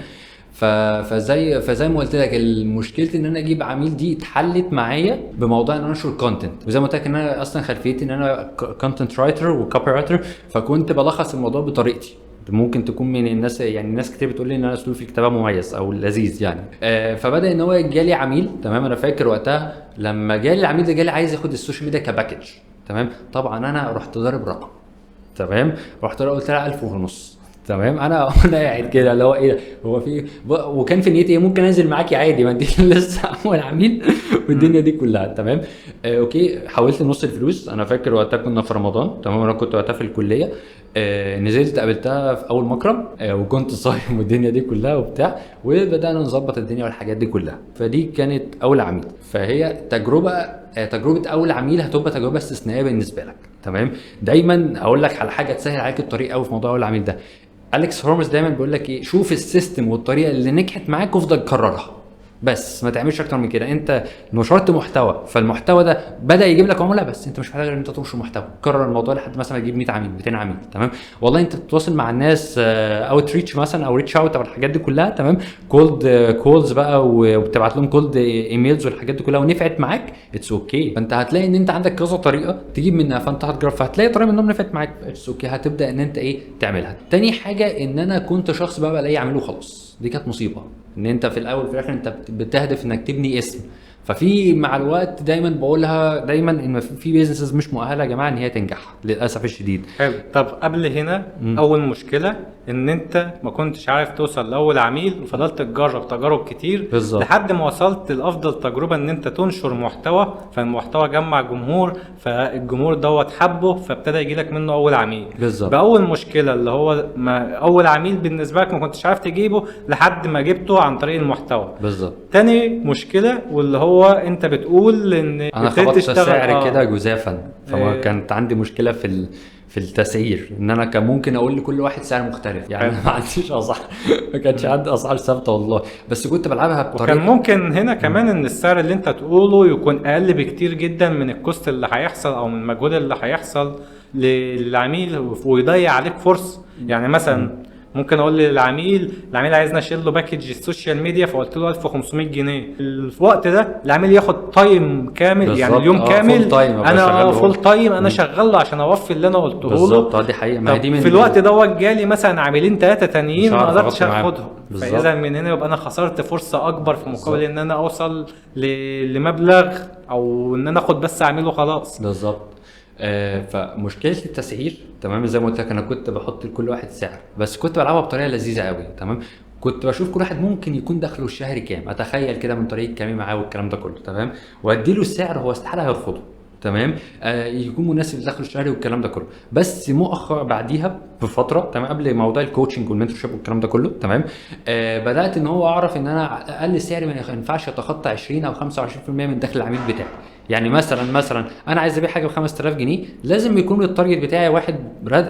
فزي ما قلت لك المشكله ان انا اجيب عميل دي اتحلت معايا بموضوع ان انا انشر كونتنت. وزي ما قلت لك ان انا اصلا خلفيتي ان انا كونتنت رايتر وكوبي رايتر، فكنت بلخص الموضوع بطريقتي. ممكن تكون من الناس، يعني الناس كتير بتقول لي ان انا اسلوبي في الكتابه مميز او لذيذ يعني. فبدا ان هو جالي عميل، تمام. انا فاكر وقتها لما جالي العميل ده جالي عايز ياخد السوشيال ميديا كباكج، تمام. طبعا انا رحت ضارب رقم، تمام. رحت قلت لها 1500، تمام. انا قاعد كده اللي هو ايه هو في وكان في نيتي ممكن انزل معاكي عادي، ما انت لسه اول عميل والدنيا دي كلها، تمام. اوكي، حولت نص الفلوس. انا فاكر وقتها كنا في رمضان، تمام. انا كنت وقتها في الكليه. نزلت قابلتها في اول مكرم، وكنت صايم والدنيا دي كلها وبتاع، وبدانا نظبط الدنيا والحاجات دي كلها. فدي كانت اول عميل. فهي تجربه اول عميل هتبقى تجربه استثنائيه بالنسبه لك، تمام. دايما اقول لك على حاجه تسهل عليك الطريق قوي في موضوع اول عميل ده. أليكس هورمز دايما بيقول لك ايه، شوف السيستم والطريقه اللي نجحت معاك وافضل كررها، بس ما تعملش اكتر من كده. انت نشرت محتوى، فالمحتوى ده بدا يجيب لك عملاء، بس انت مش محتاج غير ان انت تنشر محتوى. كرر الموضوع لحد مثلا تجيب 100 عميل 200 عميل، تمام. والله انت بتتواصل مع الناس اوت ريتش مثلا او ريتش اوت او الحاجات دي كلها، تمام. كولز بقى، وبتبعت لهم كولد ايميلز والحاجات دي كلها، ونفعت معاك اتس اوكي. فانت هتلاقي ان انت عندك كذا طريقه تجيب منها، فانت هتجرب، فهتلاقي طريقه منهم نفعت معاك اتس اوكي، هتبدا ان انت ايه تعملها. تاني حاجه ان انا كنت شخص بقى الاقي اعمله خلاص، دي كانت مصيبه. ان انت في الاول في الاخر انت بتهدف انك تبني اسم. ففي مع الوقت دايما بقولها دايما ان في بيزنسز مش مؤهله يا جماعه ان هي تنجح للاسف الشديد. حلو. طب قبل هنا اول مشكله ان انت ما كنتش عارف توصل لاول عميل، وفضلت تجرب تجارب كتير بالظبط. لحد ما وصلت لافضل تجربه ان انت تنشر محتوى، فالمحتوى جمع جمهور، فالجمهور دوت حبه، فابتدى يجي لك منه اول عميل. بالظبط. باول مشكله اللي هو ما اول عميل بالنسبه لك ما كنتش عارف تجيبه لحد ما جبته عن طريق المحتوى. بالظبط. تاني مشكله واللي هو انت بتقول ان انا ابتديت خبطت تشتغل سعر كده جزافا، فما إيه. كانت عندي مشكله في التسعير، ان انا كان ممكن اقول لكل واحد سعر مختلف، يعني ما عنديش اسعار ما كانش عندي اسعار ثابته والله، بس كنت بلعبها بطريقه. وكان ممكن هنا كمان ان السعر اللي انت تقوله يكون اقل بكتير جدا من الكوست اللي هيحصل او من المجهود اللي هيحصل للعميل، ويضيع عليك فرصه. يعني مثلا ممكن اقول للعميل عايزنا اشيل له باكج السوشيال ميديا، فقلت له 1500 جنيه. في الوقت ده العميل ياخد تايم كامل، يعني اليوم كامل انا فول تايم انا شغال له عشان اوفي اللي انا قلته له. بالظبط. دي حقيقه. ما دي من في الوقت دوت جالي مثلا عميلين 3 تانيين ما قدرتش اخدهم، فاذا من هنا يبقى انا خسرت فرصه اكبر في مقابل ان انا اوصل لمبلغ او ان انا اخد بس عميل وخلاص. بالظبط. فمشكله التسعير، تمام. زي ما قلت لك انا كنت بحط لكل واحد سعر، بس كنت بلعبها بطريقه لذيذه قوي، تمام. كنت بشوف كل واحد ممكن يكون دخله الشهري كام، اتخيل كده من طريقه كلامي معاه والكلام ده كله، تمام. وادي له السعر هو استحاله هيرفضه، تمام. يكون مناسب لدخله الشهري والكلام ده كله. بس مؤخر بعديها بفتره، تمام، قبل موضوع الكوتشنج والمنتورشيب والكلام ده كله، تمام. بدات ان هو اعرف ان انا اقل سعر ما ينفعش يتخطى 20 او 25% من دخل العميل بتاعي. يعني مثلا انا عايز ابيع حاجه ب 5000 جنيه، لازم يكون التارجت بتاعي واحد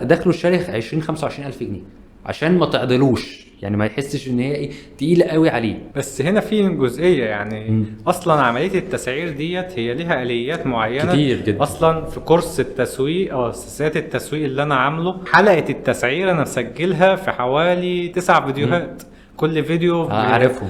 دخله الشهري 25 الف جنيه، عشان ما تعضلوش، يعني ما يحسش ان هي ايه تقيله قوي عليه. بس هنا في جزئيه يعني اصلا عمليه التسعير ديت هي ليها اليات معينه كتير جدا. اصلا في كورس التسويق او اساسيات التسويق اللي انا عامله، حلقه التسعير انا مسجلها في حوالي 9 فيديوهات. كل فيديو عارفه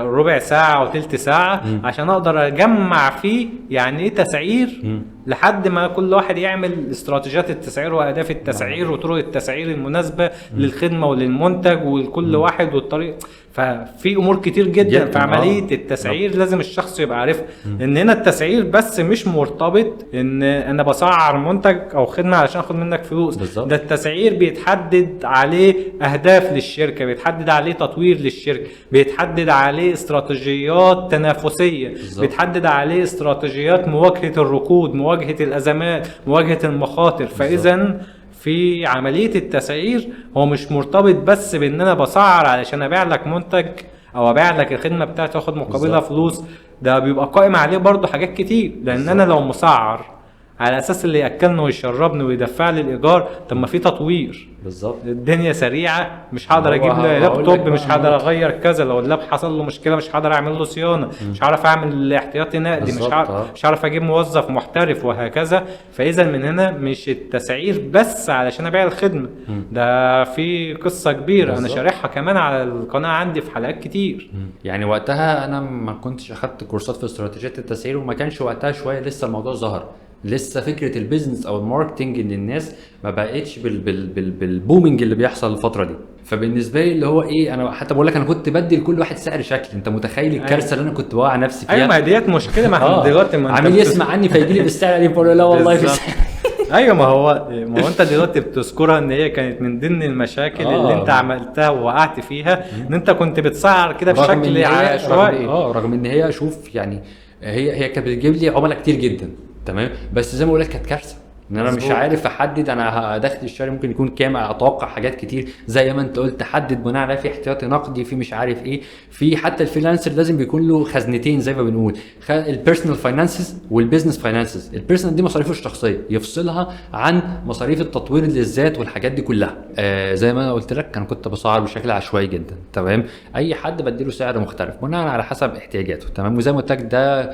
ربع ساعة او تلت ساعة عشان اقدر اجمع فيه يعني ايه تسعير، لحد ما كل واحد يعمل استراتيجيات التسعير واهداف التسعير وطرق التسعير المناسبة للخدمة وللمنتج ولكل واحد والطريق. ففي امور كتير جدا في عملية التسعير لازم الشخص يبقى عارفها. ان هنا التسعير بس مش مرتبط ان انا بسعر منتج او خدمة علشان اخد منك فلوس. بالزبط. ده التسعير بيتحدد عليه اهداف للشركة، بيتحدد عليه تطوير للشركة، بيتحدد عليه استراتيجيات تنافسية، بيتحدد عليه استراتيجيات مواجهة الركود، مواجهة الازمات، مواجهة المخاطر. فاذا في عملية التسعير هو مش مرتبط بس بان انا بسعر علشان ابيع لك منتج او ابيع لك الخدمة بتاعتي واخد مقابلها فلوس، ده بيبقى قائم عليه برضو حاجات كتير. لان انا لو مسعر على اساس اللي ياكلني ويشربني ويدفع لي الايجار. طب ما في تطوير، بالظبط. الدنيا سريعه، مش هقدر هو اجيب هقول لابتوب، لك مش بقى هقدر اغير كذا، لو اللاب حصل له مشكله مش هقدر اعمل له صيانه، مش هعرف اعمل احتياطي نقدي، بالظبط، مش هعرف اجيب موظف محترف وهكذا. فاذا من هنا مش التسعير بس علشان ابيع الخدمه، ده في قصه كبيره انا بالظبط. شارحها كمان على القناه عندي في حلقات كتير. يعني وقتها انا ما كنتش اخدت كورسات في استراتيجيات التسعير، وما كانش وقتها شويه لسه الموضوع ظهر، لسه فكره البيزنس او الماركتنج ان الناس ما بقتش بالبومينج اللي بيحصل الفتره دي. فبالنسبه لي اللي هو ايه، انا حتى بقول لك انا كنت بدي لكل واحد سعر شكل. انت متخيل الكارثه اللي انا كنت واقع نفسي فيها؟ ايوه، ما ديت مشكله، ما احنا دلوقتي ما انت عميل يسمع عني فيجي لي بالسعر اللي بقول له لا والله في بالظبط. ايوه، ما هو انت دلوقتي بتذكرها ان هي كانت من ضمن المشاكل اللي انت عملتها ووقعت فيها، ان انت كنت بتسعر كده بشكل عشوائي. رغم ان هي شوف يعني هي كانت بتجيب لي عملاء كتير جدا، تمام، بس زي ما بقول لك كانت كارثه ان انا مش عارف احدد انا دخل الشهري ممكن يكون كام. اتوقع حاجات كتير زي ما انت قلت، حدد بناء على في احتياطي نقدي، في مش عارف ايه، في حتى الفريلانسر لازم بيكون له خزنتين زي ما بنقول، البيرسونال فاينانسز والبيزنس فاينانسز. البيرسونال دي مصاريفه الشخصيه يفصلها عن مصاريف التطوير للذات والحاجات دي كلها. زي ما انا قلت لك انا كنت بسعر بشكل عشوائي جدا، تمام، اي حد بديله سعر مختلف بناء على حسب احتياجاته، تمام. وزي ما قلت لك ده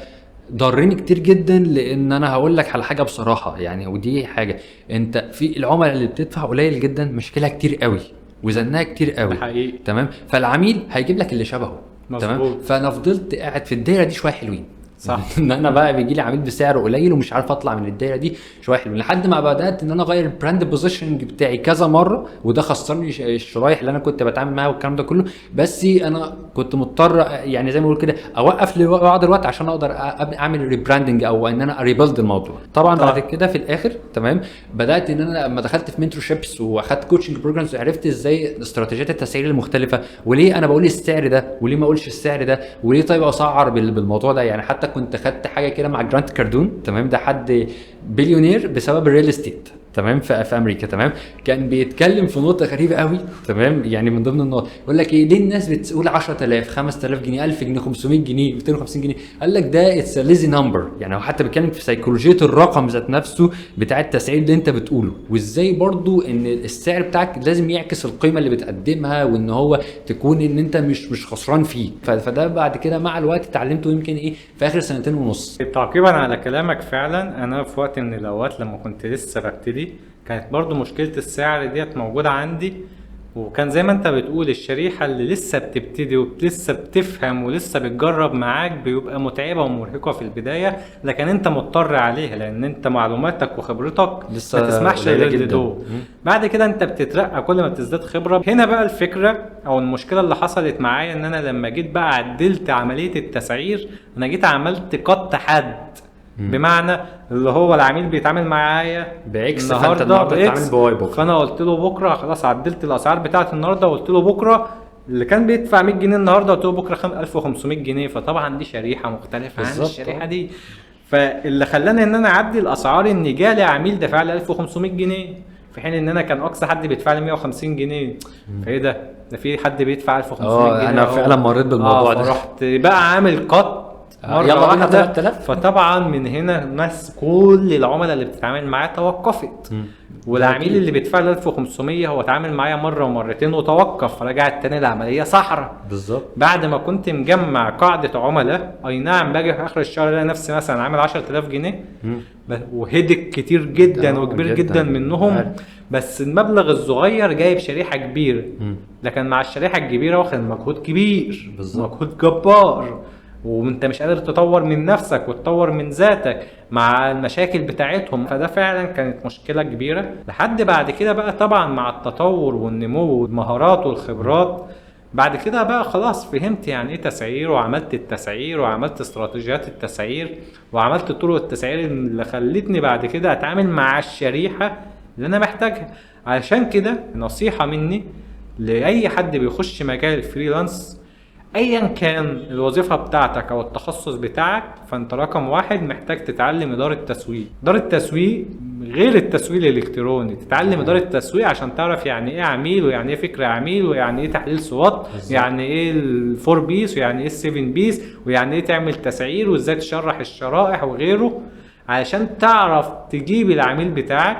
ضرني كتير جدا، لان انا هقول لك على حاجه بصراحه يعني، ودي حاجه انت في العملاء اللي بتدفع قليل جدا مشكلها كتير قوي وزنها كتير قوي، حقيقي. تمام. فالعميل هيجيب لك اللي شبهه، تمام. مظبوط. فانا فضلت قاعد في الدايره دي شويه حلوين، صح. ان انا بقى بيجي لي عميل بسعر قليل ومش عارف اطلع من الدايره دي شويه حلوين، لحد ما بدات ان انا اغير البراند بوزيشننج بتاعي كذا مره، وده خسرني الشرايح اللي انا كنت بتعامل معاها والكلام ده كله. بس انا كنت مضطر يعني زي ما بقول كده اوقف لبعض الوقت عشان اقدر اعمل ريبراندنج او ان انا ريبيلد الموضوع. طبعا بعد كده في الاخر، تمام، بدات ان انا لما دخلت في منتور شيبس واخدت كوتشنج بروجرامز وعرفت ازاي استراتيجيات التسعير المختلفه، وليه انا بقول السعر ده وليه ما اقولش السعر ده، وليه طيب اسعر بالموضوع ده. يعني حتى كنت خدت حاجه كده مع جرانت كاردون، تمام، ده حد بليونير بسبب الريل استيت، تمام، في امريكا، تمام. كان بيتكلم في نقطه غريبه قوي، تمام، يعني من ضمن النقط يقول لك ايه، ليه الناس بتقول 10000 5000 جنيه 1000 جنيه 500 جنيه 250 جنيه؟ قال لك ده اتس ليزي نمبر. يعني هو حتى بيتكلم في سيكولوجيه الرقم ذات نفسه بتاع التسعير اللي انت بتقوله، وازاي برضو ان السعر بتاعك لازم يعكس القيمه اللي بتقدمها، وان هو تكون ان انت مش خسران فيه. فده بعد كده مع الوقت اتعلمته يمكن ايه في اخر سنتين ونص. تعقيبا على كلامك، فعلا انا في وقت من الاوقات لما كنت لسه ببتدي كانت برضو مشكلة السعر ديت موجودة عندي، وكان زي ما انت بتقول الشريحة اللي لسه بتبتدي ولسه بتفهم ولسه بتجرب معاك بيبقى متعبة ومرهقة في البداية، لكن انت مضطر عليها لان انت معلوماتك وخبرتك لسه ما تسمحش قليلة غير جدا. لدول. بعد كده انت بتترقى كل ما بتزداد خبرة. هنا بقى الفكرة او المشكلة اللي حصلت معايا ان انا لما جيت بقى عدلت عملية التسعير، انا جيت عملت قط حد، بمعنى اللي هو العميل بيتعامل معايا باكس، فانت النهارده بتتعامل بواي بكره. فانا قلت له بكره خلاص عدلت الاسعار بتاعت النهارده، وقلت له بكره اللي كان بيدفع 100 جنيه النهارده قلت له بكره 1500 جنيه. فطبعا دي شريحه مختلفه عن الشريحه دي. فاللي خلاني ان انا اعدي الاسعار ان جالي عميل دفع لي 1500 جنيه في حين ان انا كان اقصى حد بيدفع لي 150 جنيه. فايه ده في حد بيدفع 1500 جنيه. انا فعلا مريت بالموضوع ده. فرحت بقى عامل قط مرة يلا بينا واحدة. 3000. فطبعا من هنا الناس كل العملاء اللي بتتعامل معاه توقفت، والعميل اللي بيدفع له 1500 هو اتعامل معايا مرة ومرتين وتوقف، فرجع التاني العملية صحراء. بالظبط. بعد ما كنت مجمع قاعدة عملاء، اي نعم باجي في اخر الشهر الاقي نفسي مثلا عامل 10000 جنيه وهدك كتير جدا وكبير جدا منهم، بس المبلغ الصغير جايب شريحة كبيرة، لكن مع الشريحة الكبيرة واخد مجهود كبير، مجهود جبار، وانت مش قادر تطور من نفسك وتطور من ذاتك مع المشاكل بتاعتهم. فده فعلا كانت مشكلة كبيرة. لحد بعد كده بقى طبعا مع التطور والنمو والمهارات والخبرات، بعد كده بقى خلاص فهمت يعني ايه تسعير، وعملت التسعير وعملت استراتيجيات التسعير وعملت طرق التسعير اللي خلتني بعد كده اتعامل مع الشريحة اللي انا محتاجها. علشان كده نصيحة مني لأي حد بيخش مجال الفريلانس، ايا كان الوظيفه بتاعتك او التخصص بتاعك، فانت رقم واحد محتاج تتعلم اداره تسويق. اداره التسويق غير التسويق الالكتروني، تتعلم اداره التسويق عشان تعرف يعني ايه عميل، ويعني ايه فكره عميل، ويعني ايه تحليل صوت، يعني ايه الفور بيس، ويعني ايه السيفن بيس، ويعني ايه تعمل تسعير، وازاي تشرح الشرائح وغيره. علشان تعرف تجيب العميل بتاعك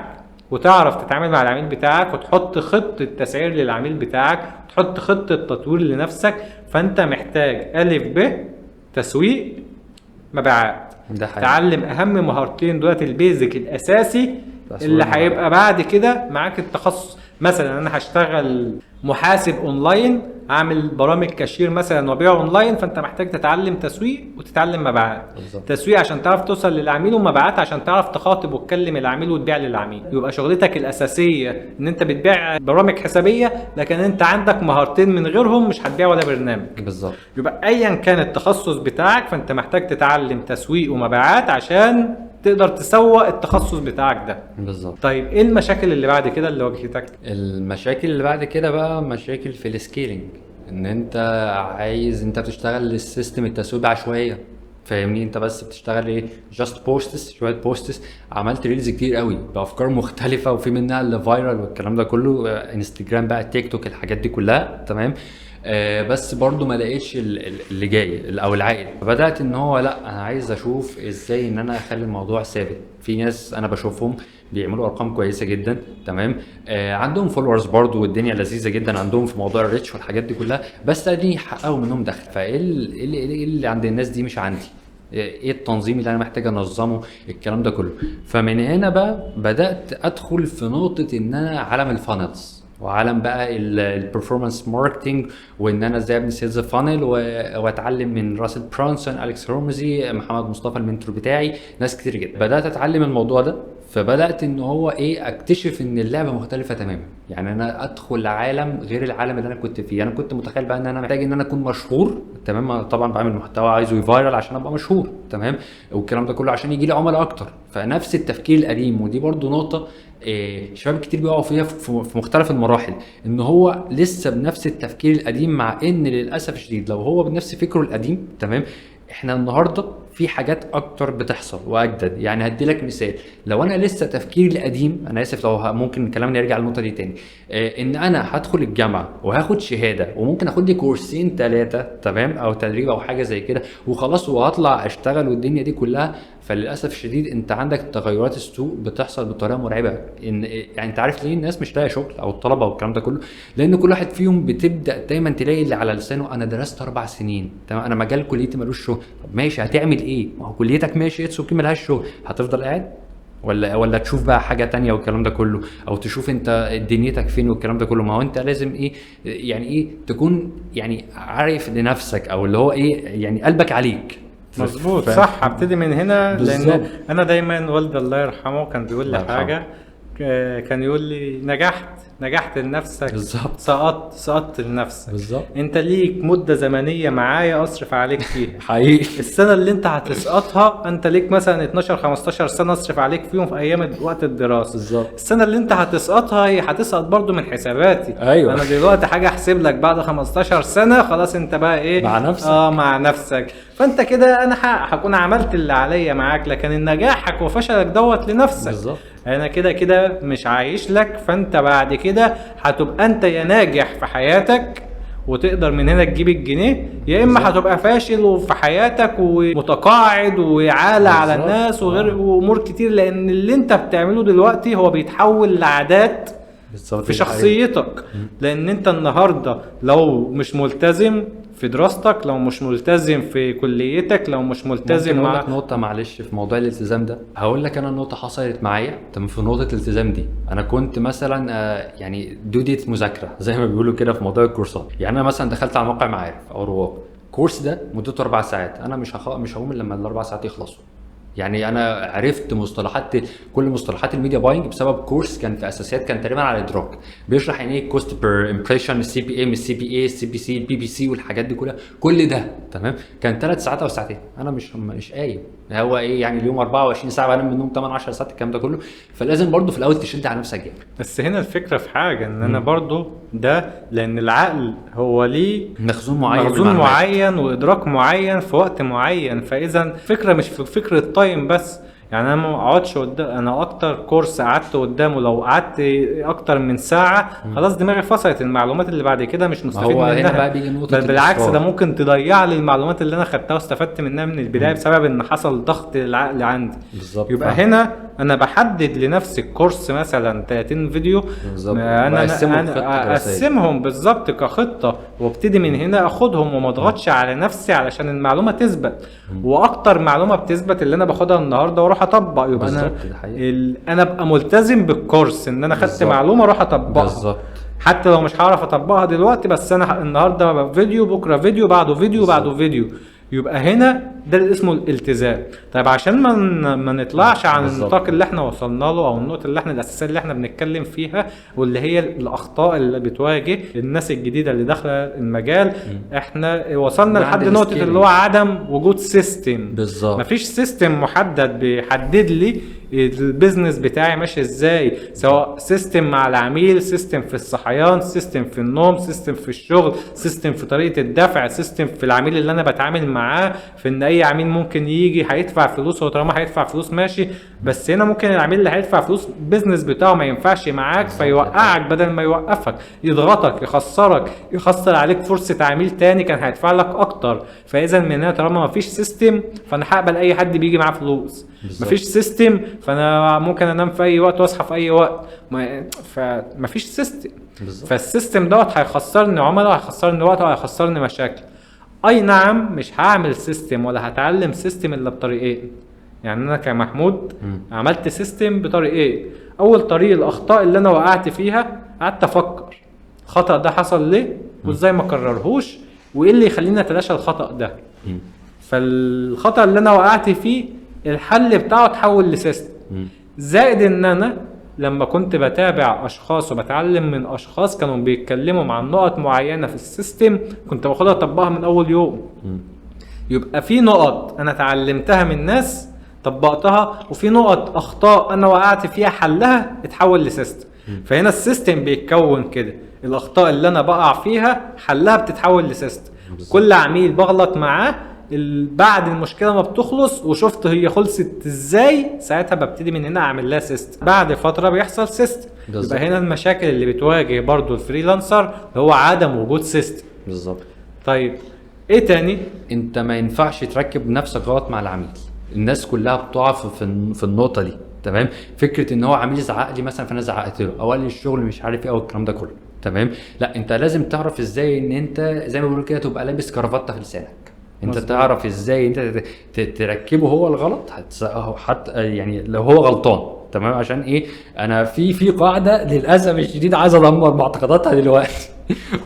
وتعرف تتعامل مع العميل بتاعك وتحط خطة تسعير للعميل بتاعك، تحط خطة تطوير لنفسك. فانت محتاج ألف ب تسويق مبيعات. ده حقيقي. تعلم اهم مهارتين دلوقتي، البيزك الاساسي اللي هيبقى بعد كده معاك التخصص. مثلا انا هشتغل محاسب اونلاين، اعمل برامج كاشير مثلا وابيع اونلاين، فانت محتاج تتعلم تسويق وتتعلم مبيعات. تسويق عشان تعرف توصل للعميل، ومبيعات عشان تعرف تخاطب وتكلم العميل وتبيع للعميل. يبقى شغلتك الاساسيه ان انت بتبيع برامج حسابيه، لكن انت عندك مهارتين من غيرهم مش هتبيع ولا برنامج. بالظبط. يبقى ايا كان التخصص بتاعك فانت محتاج تتعلم تسويق ومبيعات عشان تقدر تسوق التخصص بتاعك ده. بالظبط. طيب ايه المشاكل اللي بعد كده اللي واجهتك؟ المشاكل اللي بعد كده بقى مشاكل في السكيلينج، ان انت عايز انت بتشتغل السيستم التسويق بعشوائيه، فاهمني؟ انت بس بتشتغل ايه، جاست بوستس، شويه بوستس، عملت ريلز كتير قوي بافكار مختلفه وفي منها اللي فايرال والكلام ده كله، انستجرام بقى، تيك توك، الحاجات دي كلها تمام. بس برضو ما لقيتش اللي جاي او العائد، فبدات ان هو لا انا عايز اشوف ازاي ان انا اخلي الموضوع ثابت. في ناس انا بشوفهم بيعملوا ارقام كويسه جدا تمام، عندهم فولورز برضو والدنيا لذيذه جدا عندهم في موضوع الريتش والحاجات دي كلها، بس قادرين يحققوا منهم دخل. فايه اللي عند الناس دي مش عندي؟ ايه التنظيم اللي انا محتاج انظمه، الكلام ده كله. فمن هنا بقى بدات ادخل في نقطه ان انا عالم الفانلز وعالم بقى البرفورمانس ماركتنج، وان انا ازاي ابني سيلز فانل، واتعلم من راسل برانسون، اليكس هرمزي، محمد مصطفى المنتور بتاعي، ناس كتير جدا. بدات اتعلم الموضوع ده، فبدات ان هو ايه، اكتشف ان اللعبه مختلفه تماما. يعني انا ادخل عالم غير العالم اللي انا كنت فيه. انا كنت متخيل بقى ان انا محتاج ان انا اكون مشهور تمام، طبعا بعمل محتوى عايزه يفايرل عشان ابقى مشهور تمام، والكلام ده كله عشان يجي لي عملاء اكتر. فنفس التفكير القديم، ودي برضو نقطه شباب كتير بيقعوا فيها في مختلف المراحل، ان هو لسه بنفس التفكير القديم، مع ان للاسف الشديد لو هو بنفس فكره القديم تمام، احنا النهارده في حاجات اكتر بتحصل واجدد. يعني هدي لك مثال، لو انا لسه تفكيري القديم، انا اسف لو ممكن كلامنا يرجع للنقطه دي تاني، ان انا هدخل الجامعه وهاخد شهاده وممكن اخد لي كورسين 3 تمام، او تدريب او حاجه زي كده وخلاص وهطلع اشتغل والدنيا دي كلها. فللاسف الشديد انت عندك تغيرات السوق بتحصل بطريقه مرعبه. ان يعني انت عارف ليه الناس مش لاقيه شغل او الطلبه والكلام ده كله؟ لان كل واحد فيهم بتبدا دايما تلاقي اللي على لسانه انا درست 4 سنين تمام، انا مجال كليتي ملوش شغل. طب ماشي، هتعمل ايه؟ ما هو كليتك ماشي اتس اوكي ملهاش شغل، هتفضل قاعد ولا تشوف بقى حاجه تانية والكلام ده كله، او تشوف انت دنيتك فين والكلام ده كله؟ ما هو انت لازم ايه، يعني ايه، تكون يعني عارف لنفسك، او اللي هو ايه، يعني قلبك عليك. مظبوط صح. هبتدي من هنا بالزبط. لان انا دايما والدي الله يرحمه كان بيقول لي حاجه، كان يقول لي نجحت لنفسك، بالظبط، سقطت لنفسك. بالظبط. انت ليك مده زمنيه معايا اصرف عليك فيها حقيقي. السنه اللي انت هتسقطها انت ليك مثلا 12 15 سنه اصرف عليك فيهم في ايام وقت الدراسه. بالظبط. السنه اللي انت هتسقطها هي هتسقط برضو من حساباتي. ايوه. انا دلوقتي حاجه احسب لك بعد 15 سنه خلاص انت بقى ايه، مع نفسك. مع نفسك. فانت كده انا هكون عملت اللي عليا معاك، لكن النجاحك وفشلك دوت لنفسك. بالظبط. انا كده مش عايش لك. فانت بعد كده هتبقى انت يا ناجح في حياتك وتقدر من هنا تجيب الجنيه، يا اما هتبقى فاشل في حياتك ومتقاعد وعالة على الناس وغير وامور كتير. لان اللي انت بتعمله دلوقتي هو بيتحول لعادات في شخصيتك. لان انت النهارده لو مش ملتزم في دراستك، لو مش ملتزم في كليتك، لو مش ملتزم مع نقطة معلش في موضوع الالتزام ده، هقول لك انا النقطة حصلت معايا تمام في نقطة الالتزام دي. انا كنت مثلا يعني دوديت مذاكرة زي ما بيقولوا كده في موضوع الكورسات. يعني انا مثلا دخلت على موقع معارف او رواق، كورس ده مدته 4 ساعات، انا مش هقوم الا لما ال4 ساعات يخلصوا. يعني انا عرفت كل مصطلحات الميديا باينج بسبب كورس كان في اساسيات، كان تقريبا على ادراك، بيشرح يعني ايه كوست بير امبريشن، السي بي اي، السي بي اي، السي بي سي، البي بي سي والحاجات دي كلها. كل ده تمام كان 3 ساعات او ساعتين. انا مش قايم، هو ايه يعني اليوم 24 ساعه بنام منهم 8 10 ساعات الكلام ده كله. فلازم برضو في الاول تشد على نفسك جامد. بس هنا الفكره في حاجه ان انا برضو ده لان العقل هو ليه مخزون معين وادراك معين في وقت معين. فاذا فكره مش في فكره تايم بس، يعني انا ما اقعدش قدام. انا اكتر كورس قعدت قدامه لو قعدت اكتر من ساعه خلاص دماغي فصلت، المعلومات اللي بعد كده مش ما مستفيد هو هنا منها. بقى بيجي نقطة بل بالعكس، ده الإصرار. ممكن تضيع لي المعلومات اللي انا خدتها واستفدت منها من البدايه بسبب ان حصل ضغط للعقل عندي. بالظبط. يبقى هنا انا بحدد لنفسي الكورس مثلا 30 فيديو، بالظبط. انا بقسمهم خطة دراسية. اقسمهم بالظبط كخطه وابتدي من هنا اخدهم وما اضغطش على نفسي علشان المعلومه تثبت. واكتر معلومه بتثبت اللي انا باخدها النهارده واروح اطبق. يبقى انا بالظبط، ده حقيقي. انا ابقى ملتزم بالكورس ان انا خدت بالظبط. معلومه اروح اطبقها. بالظبط. حتى لو مش هعرف اطبقها دلوقتي، بس انا النهارده فيديو، بكره فيديو، بعده فيديو، بعده فيديو. يبقى هنا ده اللي اسمه الالتزام. طيب عشان ما نطلعش عن بالظبط. النطاق اللي احنا وصلنا له او النقطه اللي احنا الاساسيه اللي احنا بنتكلم فيها، واللي هي الاخطاء اللي بتواجه الناس الجديده اللي داخله المجال، احنا وصلنا بعد لحد نقطه السكيلينج. اللي هو عدم وجود سيستم. بالظبط. مفيش سيستم محدد بيحدد لي البيزنس بتاعي ماشي ازاي، سواء سيستم مع العميل، سيستم في الصحيان، سيستم في النوم، سيستم في الشغل، سيستم في طريقة الدفع، سيستم في العميل اللي انا بتعامل معاه، في ان اي عميل ممكن يجي هيدفع فلوس، وطالما هيدفع فلوس ماشي. بس هنا ممكن العميل اللي هيدفع فلوس البيزنس بتاعه ما ينفعش معاك فيوقعك بدل ما يوقفك، يضغطك، يخسرك، يخسر عليك فرصة عميل تاني كان هيدفع لك اكتر. فاذا من هنا طالما ما فيش سيستم فانا هقبل اي حد بيجي معاه فلوس. مفيش سيستم فانا ممكن انام في اي وقت واصحى في اي وقت. فمفيش سيستم. بالظبط. فالسيستم دوت هيخسرني عملاء، هيخسرني وقت، وهيخسرني مشاكل. اي نعم مش هعمل سيستم ولا هتعلم سيستم الا بطريقين. يعني انا كمحمود عملت سيستم بطريقين. اول طريق الاخطاء اللي انا وقعت فيها، قعدت افكر الخطأ ده حصل ليه وازاي ما اكررهوش وايه اللي يخليني اتلاشى الخطأ ده. فالخطأ اللي انا وقعت فيه الحل بتاعه تحول لسيستم. زائد ان انا لما كنت بتابع اشخاص وبتعلم من اشخاص كانوا بيتكلموا عن نقط معينة في السيستم، كنت باخدها اطبقها من اول يوم. يبقى في نقط انا اتعلمتها من ناس طبقتها، وفي نقط اخطاء انا وقعت فيها حلها اتحول لسيستم. فهنا السيستم بيتكون كده، الاخطاء اللي انا بقع فيها حلها بتتحول لسيستم. كل عميل بغلط معاه بعد المشكله ما بتخلص وشفت هي خلصت ازاي، ساعتها ببتدي من هنا اعمل لها سيستم. بعد فتره بيحصل سيستم. يبقى هنا المشاكل اللي بتواجه برضو الفريلانسر هو عدم وجود سيستم. بالظبط. طيب ايه تاني؟ انت ما ينفعش تركب نفسك غلط مع العميل. الناس كلها بتقع في النقطه دي. تمام. فكره ان هو عميل زعق لي مثلا فانا زعقت له، او قال لي الشغل مش عارف ايه او الكلام ده كله. تمام. لا، انت لازم تعرف ازاي ان انت زي ما بيقولوا كده تبقى لابس كرافته في لسانك. انت مظبوط. تعرف ازاي انت تركبه هو الغلط، حتى يعني لو هو غلطان. تمام. عشان ايه؟ انا في قاعده للاسف الشديد عايز ادمر معتقداتها دلوقتي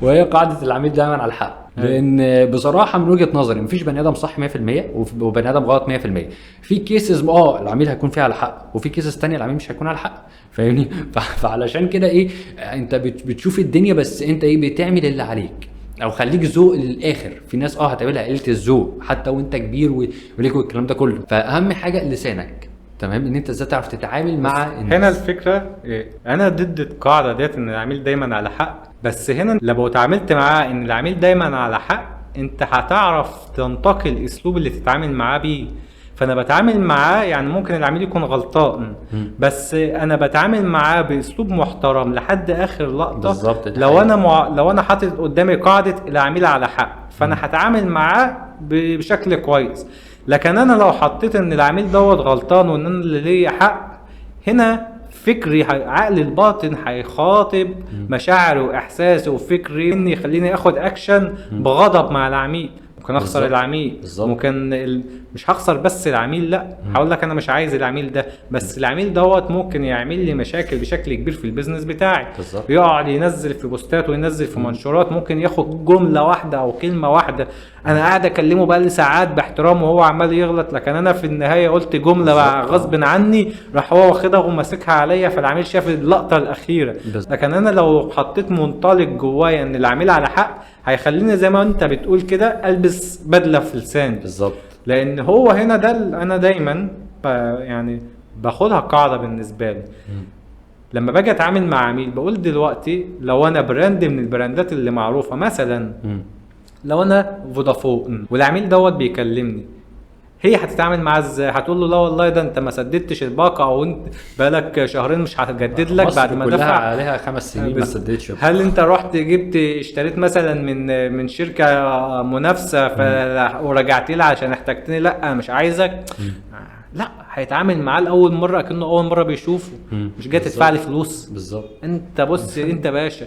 وهي قاعده العميل دايما على الحق. لان بصراحه من وجهه نظري مفيش بني ادم صح 100% وبني ادم غلط 100%. في كيسز العميل هيكون فيها على حق، وفي كيسز تانية العميل مش هيكون على حق. فاهمني؟ فعلشان كده ايه، انت بتشوف الدنيا، بس انت ايه، بتعمل اللي عليك، او خليك ذوق للاخر. في ناس هتقابلها قله الذوق حتى وانت كبير وليك الكلام ده كله. فاهم حاجه لسانك. تمام. ان انت ازاي تعرف تتعامل مع الناس. هنا الفكره إيه؟ انا ضد القاعده ديت ان العميل دايما على حق. بس هنا لو اتعاملت معاه ان العميل دايما على حق، انت هتعرف تنتقي الاسلوب اللي تتعامل معاه بيه. فانا بتعامل معاه، يعني ممكن العميل يكون غلطان بس انا بتعامل معاه باسلوب محترم لحد اخر لقطه. بالظبط. لو انا حاطط قدامي قاعده العميل على حق، فانا هتعامل معاه بشكل كويس. لكن انا لو حطيت ان العميل دوت غلطان وان انا اللي ليا حق، هنا فكري عقل الباطن هيخاطب مشاعري واحساسي وفكري ان يخليني اخد اكشن بغضب مع العميل. ممكن اخسر العميل. ممكن مش هخسر بس العميل، لا، هقول لك انا مش عايز العميل ده، بس العميل دوت ممكن يعمل لي مشاكل بشكل كبير في البيزنس بتاعي. يقعد ينزل في بوستات وينزل في منشورات، ممكن ياخد جمله واحده او كلمه واحده انا قاعد اكلمه بقى لي ساعات باحترام وهو عمال يغلط، لكن انا في النهايه قلت جمله بقى غصب عني، راح هو واخدها وماسكها عليا، فالعميل شاف اللقطه الاخيره. لكن انا لو حطيت منطلق جوايا ان العميل على حق، هيخليني زي ما انت بتقول كده البس بدله في لساني. بالظبط. لان هو هنا ده انا دايما يعني باخدها قاعده بالنسبه لي. لما باجي اتعامل مع عميل بقول دلوقتي لو انا براند من البراندات اللي معروفه، مثلا لو انا فودافون والعميل دوت بيكلمني، هي هتتعامل معاه ازاي؟ هتقول له لا والله ده انت ما سددتش الباقه، او انت بقالك شهرين مش هتجدد لك بعد ما كلها دفع. عليها 5 سنين ما سددتش. هل انت رحت جبت اشتريت مثلا من شركه منافسه ورجعت لها عشان احتجتني؟ لا مش عايزك. لا، هيتعامل معاه لاول مره كأنه اول مره بيشوفه، مش جاي تدفع لي فلوس. بالظبط. انت بص انت باشا،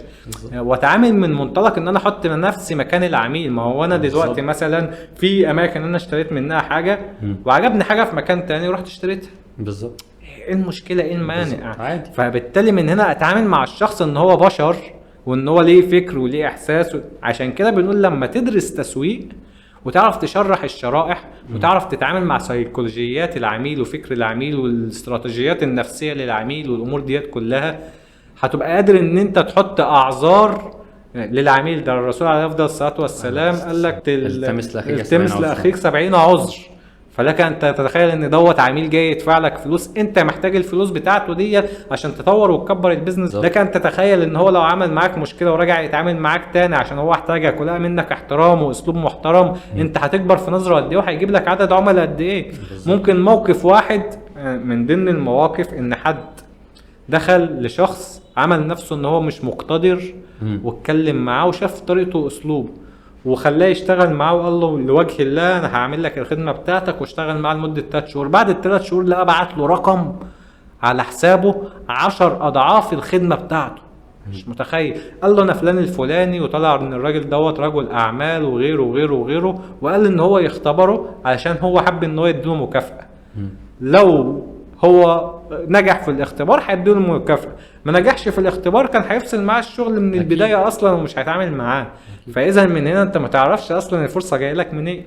واتعامل من منطلق ان انا احط نفسي مكان العميل. ما هو انا دلوقتي مثلا في اماكن انا اشتريت منها حاجه وعجبني حاجه في مكان تاني ورحت اشتريتها. بالظبط. ايه المشكله؟ ايه المانع؟ عادي. فبالتالي من هنا اتعامل مع الشخص ان هو بشر، وان هو ليه فكر وليه احساس. عشان كده بنقول لما تدرس تسويق وتعرف تشرح الشرائح وتعرف تتعامل مع سيكولوجيات العميل وفكر العميل والاستراتيجيات النفسية للعميل والامور ديت كلها، هتبقى قادر ان انت تحط اعذار للعميل. ده الرسول عليه افضل الصلاة والسلام قال لك التمس لاخيك 70 عذر. فلك ان تتخيل ان دوت عميل جاي يدفع لك فلوس، انت محتاج الفلوس بتاعته دي عشان تطور وتكبر البيزنس. لك ان تتخيل ان هو لو عمل معاك مشكله ورجع يتعامل معاك تاني عشان هو احتاجك ولقى منك احترام واسلوب محترم، انت هتكبر في نظره قد ايه وهيجيب لك عدد عملاء قد ايه. ممكن موقف واحد من ضمن المواقف ان حد دخل لشخص عمل نفسه ان هو مش مقتدر واتكلم معاه وشاف طريقته واسلوبه وخلاه يشتغل معاه وقال له لوجه الله انا هعمل لك الخدمه بتاعتك، واشتغل معاه لمده 3 شهور. بعد ال3 شهور لقى بعت له رقم على حسابه 10 اضعاف الخدمه بتاعته. مش متخيل. قال له انا فلان الفلاني، وطلع ان الراجل دوت رجل اعمال وغيره وغيره وغيره، وقال ان هو يختبره علشان هو حب ان هو يديله مكافاه. لو هو نجح في الاختبار هيديله مكافاه، ما نجحش في الاختبار كان هيفصل معاه الشغل من البدايه اصلا ومش هيتعامل معاه. فاذا من هنا انت ما تعرفش اصلا الفرصه جايه لك منين.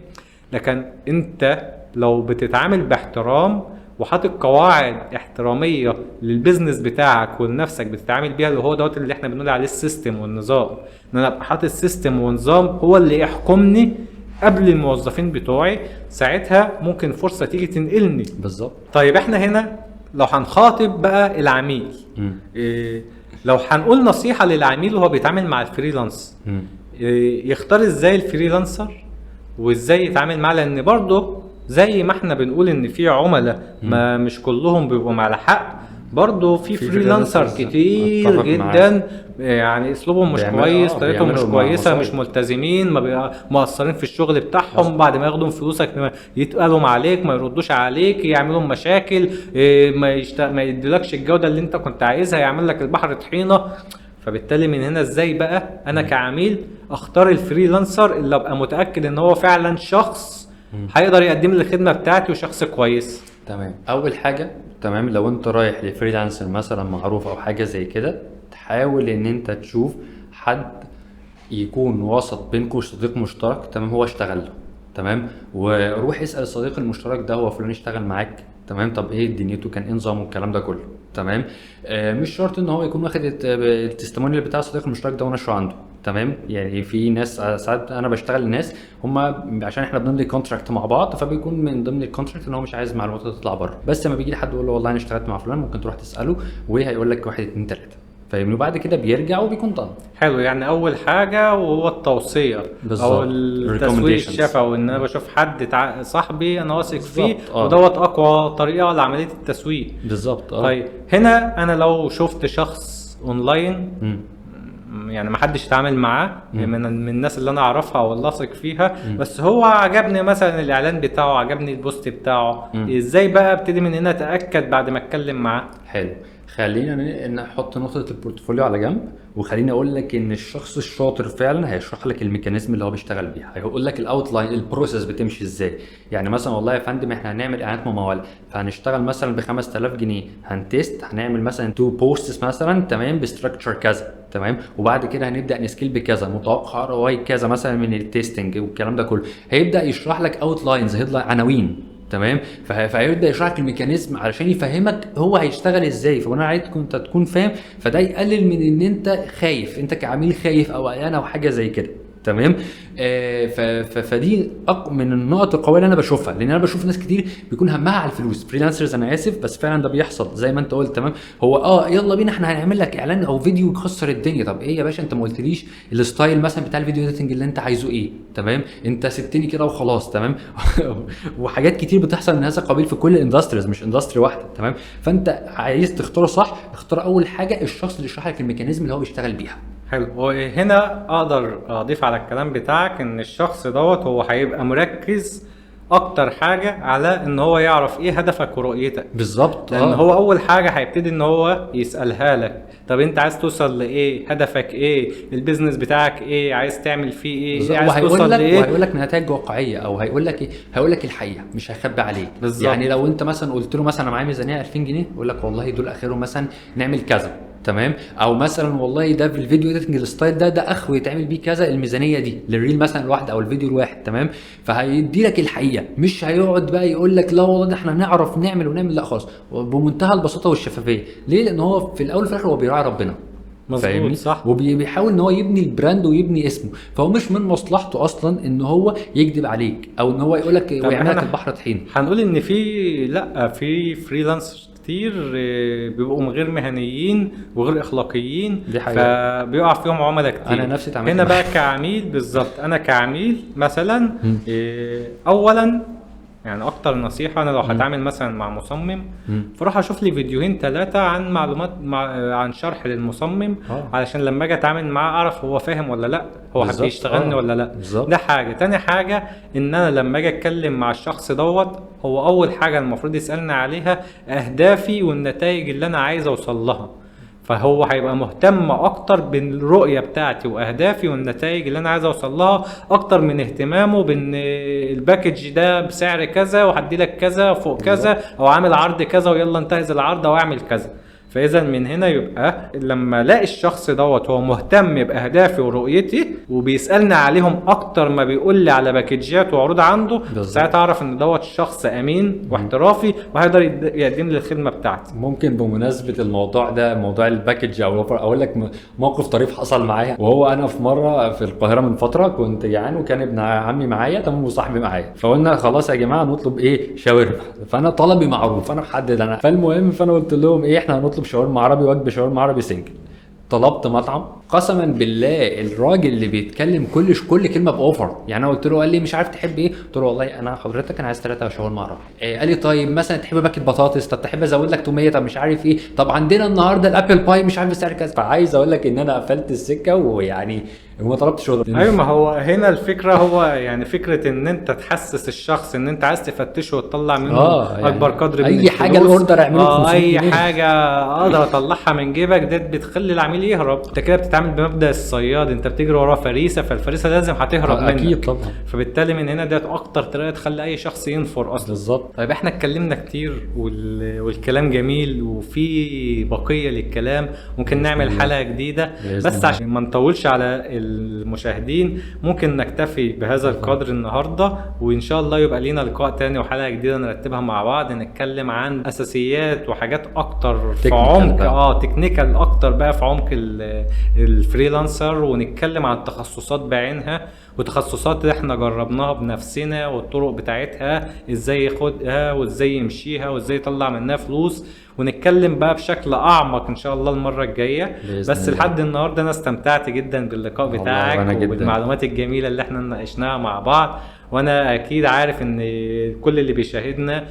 لكن انت لو بتتعامل باحترام وحاطط قواعد احتراميه للبيزنس بتاعك ولنفسك بتتعامل بيها، اللي هو دوت اللي احنا بنقول عليه السيستم والنظام، ان انا ابقى حاطط سيستم ونظام هو اللي يحكمني قبل الموظفين بتوعي، ساعتها ممكن فرصه تيجي تنقلني. بالظبط. طيب احنا هنا لو هنخاطب بقى العميل، لو هنقول نصيحه للعميل وهو بيتعامل مع الفريلانس، يختار ازاي الفريلانسر وازاي يتعامل معاه؟ لان برضه زي ما احنا بنقول ان في عملاء ما مش كلهم بيبقوا على حق، برضه في فريلانسر كتير جدا يعني اسلوبهم مش كويس، طريقتهم مش كويسه، مش ملتزمين، ما مقصرين في الشغل بتاعهم. بعد ما ياخدوا فلوسك يتقالوا عليك، ما يردوش عليك، يعملوا مشاكل، ما يديلكش الجوده اللي انت كنت عايزها، يعمل لك البحر طحينه. فبالتالي من هنا ازاي بقى انا كعميل اختار الفريلانسر اللي ابقى متاكد ان هو فعلا شخص هيقدر يقدم لي الخدمه بتاعتي وشخص كويس؟ تمام. اول حاجه تمام، لو انت رايح لفريلانسر مثلا معروف او حاجه زي كده، تحاول ان انت تشوف حد يكون وسط بينكم، صديق مشترك تمام هو اشتغل له تمام، وروح اسال الصديق المشترك ده هو فلان اشتغل معاك تمام، طب ايه دنيته، كان ايه نظامه، الكلام ده كله تمام. مش شرط ان هو يكون واخد التستمونيال بتاع الصديق المشترك ده ونشره عنده تمام. يعني في ناس ساعات انا بشتغل لناس هم عشان احنا بنمضي كونتراكت مع بعض، فبيكون من ضمن الكونتراكت ان هو مش عايز معلوماته تطلع بره، بس لما بيجي لي حد يقول له والله انا اشتغلت مع فلان، ممكن تروح تساله وهيقول لك 1 2 3 فاهمني، وبعد كده بيرجع وبيكون ضامن. حلو. يعني اول حاجه وهو التوصيه او التسويق الشفوي، ان انا بشوف حد يعني انا واثق فيه ودوت اقوى طريقه لعمليه التسويق. بالظبط. طيب هنا انا لو شفت شخص اونلاين يعني ما حدش اتعامل معاه من الناس اللي انا اعرفها او اللي اثق فيها، بس هو عجبني مثلا الاعلان بتاعه، عجبني البوست بتاعه، ازاي بقى ابتدي من هنا اتاكد بعد ما اتكلم معاه؟ حلو. خلينا نحط نقطة البورتفوليو على جنب، وخليني اقول لك ان الشخص الشاطر فعلا هيشرح لك الميكانيزم اللي هو بيشتغل بيها، هيقول لك الاوتلاين البروسيس بتمشي ازاي. يعني مثلا والله يا فندم احنا هنعمل اعلانات ممولة، فهنشتغل مثلا ب 5000 جنيه، هنتست، هنعمل مثلا 2 بوستس مثلا تمام بستراكشر كذا تمام، وبعد كده هنبدا نسكيل بكذا، متوقع رواي كذا مثلا من التيستنج والكلام ده كله. هيبدا يشرح لك اوتلاينز، عناوين تمام، فهيبدا يشرح لك الميكانيزم علشان يفهمك هو هيشتغل ازاي، فانا عايز انت تكون فاهم، فده يقلل من ان انت خايف، انت كعميل خايف او قلقان او حاجه زي كده تمام. فدي من النقط القويه اللي انا بشوفها، لان انا بشوف ناس كتير بيكون همها على الفلوس، فريلانسرز انا اسف بس فعلا ده بيحصل زي ما انت قلت. تمام، هو يلا بينا احنا هنعمل لك اعلان او فيديو يكسر الدنيا. طب ايه يا باشا انت ما قلتليش الستايل مثلا بتاع الفيديو اديتنج اللي انت عايزه ايه؟ تمام، انت سبتني كده وخلاص. تمام وحاجات كتير بتحصل من هذا القبيل في كل الاندستريز مش اندستري واحده. تمام، فانت عايز تختاره صح، اختار اول حاجه الشخص اللي يشرح لك الميكانيزم اللي هو بيشتغل بيها. حلو. وهنا اقدر اضيف على الكلام بتاعك ان الشخص دوت هو هيبقى مركز اكتر حاجة على ان هو يعرف ايه هدفك ورؤيتك بالظبط. لان هو اول حاجة هيبتدي ان هو يسألها لك، طب انت عايز توصل لايه؟ هدفك ايه؟ البيزنس بتاعك ايه؟ عايز تعمل فيه ايه؟ عايز توصل لايه؟ وهيقول لك نتائج واقعيه، او هيقول لك ايه، هيقول لك الحقيقه مش هيخبي عليك. بالظبط. يعني لو انت مثلا قلت له مثلا انا معايا ميزانيه 2000 جنيه يقول لك والله دول اخرهم مثلا نعمل كذا. تمام، او مثلا والله ده في الفيديو اديتنج الستايل ده اخره يتعمل بيه كذا، الميزانيه دي للريل مثلا الواحد او الفيديو الواحد. تمام، فهيدي لك الحقيقه، مش هيقعد بقى يقول لك لا والله ده احنا نعرف نعمل ونعمل، لا خالص، بمنتهى البساطه والشفافيه. ليه؟ لان هو في الاول وفي الاخر هو بيراعي ربنا. مظبوط صح. وبيحاول ان هو يبني البراند ويبني اسمه، فهو مش من مصلحته اصلا ان هو يكذب عليك او ان هو يقول لك ويعمل لك البحر طحين. هنقول ان في فريلانسر كتير بيبقوا غير مهنيين وغير اخلاقيين، دي حقيقة. فبيقع فيهم عملاء كتير. انا نفسي اتعاملت هنا بقى كعميل بالظبط، انا كعميل مثلا اولا يعني اكتر نصيحة انا لو هتعامل مثلا مع مصمم فروح اشوف لي فيديوهين 3 عن معلومات عن شرح للمصمم علشان لما اجي اتعامل معاه اعرف هو فاهم ولا لا، هو هيشتغلني ولا لا. بالزبط. ده حاجة. تاني حاجة ان انا لما اجي اتكلم مع الشخص دوت هو اول حاجة المفروض يسألني عليها اهدافي والنتائج اللي انا عايز اوصل لها، فهو هيبقى مهتم اكتر بالرؤيه بتاعتي واهدافي والنتائج اللي انا عايز اوصل لها اكتر من اهتمامه بان الباكج ده بسعر كذا وهدي لك كذا فوق كذا او عامل عرض كذا ويلا انتهز العرض او اعمل كذا. فاذا من هنا يبقى لما الاقي الشخص دوت هو مهتم باهدافي ورؤيتي وبيسالني عليهم اكتر ما بيقول لي على باكجات وعروض عنده، ساعتها اعرف ان دوت شخص امين واحترافي وهيقدر يقدم لي الخدمه بتاعتي. ممكن بمناسبه الموضوع ده، موضوع الباكج او الاوفر، اقول لك موقف طريف حصل معايا. وهو انا في مره في القاهره من فتره كنت جعان وكان ابن عمي معايا تمام وصاحبي معايا، فقلنا خلاص يا جماعه نطلب ايه؟ شاورما. فانا طلبي معروف انا محدد انا، فالمهم فانا قلت لهم ايه احنا هنطلب شاورما عربي، وجبه شاورما عربي سنجل. طلبت مطعم، قسما بالله الراجل اللي بيتكلم كل كلمه باوفر. يعني انا قلت له، قال لي مش عارف تحب ايه؟ قلت له والله انا حضرتك انا عايز 3 شاورما عربي. قال لي طيب مثلا تحب باكت بطاطس؟ طب تحب ازود لك توميه؟ طب مش عارف ايه؟ طب عندنا النهارده الابل باي مش عارف بسعر كذا. فعايز اقول لك ان انا قفلت السكه ويعني وما طلبتش شاورما. ايوه، ما هو هنا الفكره هو يعني فكره ان انت تحسس الشخص ان انت عايز تفتشه وتطلع منه يعني اكبر قدر من اي حاجه الاوردر اعمله اي حاجه اقدر اطلعها من جيبك ده بتخلي العميل يهرب. انت كده بتتعامل بمبدا الصياد، انت بتجري وراه فريسه، فالفريسه لازم هتهرب منك. اكيد طبعا. فبالتالي من هنا ده اكتر طريقه تخلي اي شخص ينفر اصلا. بالظبط. طيب احنا اتكلمنا كتير والكلام جميل وفي بقيه للكلام، ممكن نعمل حلقه جديده بس عشان ما نطولش على المشاهدين ممكن نكتفي بهذا القدر النهارده، وان شاء الله يبقى لينا لقاء تاني وحلقه جديده نرتبها مع بعض نتكلم عن اساسيات وحاجات اكتر في عمق تكنيكال اكتر بقى في عمق الفريلانسر، ونتكلم عن تخصصات بعينها وتخصصات اللي احنا جربناها بنفسنا والطرق بتاعتها ازاي ياخدها وازاي يمشيها وازاي يطلع منها فلوس، ونتكلم بقى بشكل اعمق ان شاء الله المره الجايه. بس لحد النهارده انا استمتعت جدا باللقاء بتاعك وبالمعلومات الجميله اللي احنا ناقشناها مع بعض، وانا اكيد عارف ان كل اللي بيشاهدنا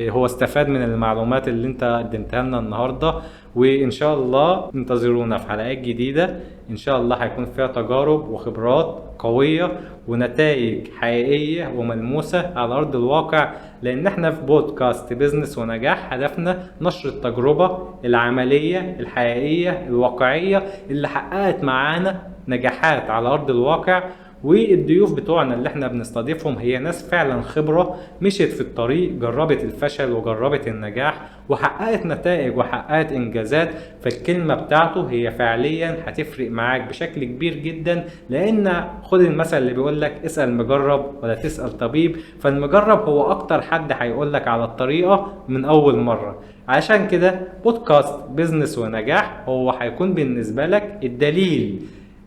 هو استفاد من المعلومات اللي انت قدمتها لنا النهارده. وان شاء الله انتظرونا في حلقات جديده ان شاء الله هيكون فيها تجارب وخبرات قويه ونتائج حقيقيه وملموسه على ارض الواقع، لان احنا في بودكاست بيزنس ونجاح هدفنا نشر التجربه العمليه الحقيقيه الواقعيه اللي حققت معانا نجاحات على ارض الواقع. والضيوف بتوعنا اللي احنا بنستضيفهم هي ناس فعلا خبرة مشيت في الطريق، جربت الفشل وجربت النجاح وحققت نتائج وحققت انجازات، فالكلمة بتاعته هي فعليا هتفرق معاك بشكل كبير جدا. لان خد المثل اللي بيقول لك اسأل مجرب ولا تسأل طبيب، فالمجرب هو اكتر حد هيقول لك على الطريقة من اول مرة. عشان كده بودكاست بيزنس ونجاح هو هيكون بالنسبة لك الدليل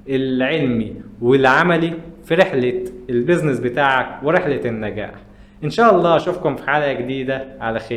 العلمي والعملي في رحلة البيزنس بتاعك ورحلة النجاح. ان شاء الله اشوفكم في حلقة جديدة على خير.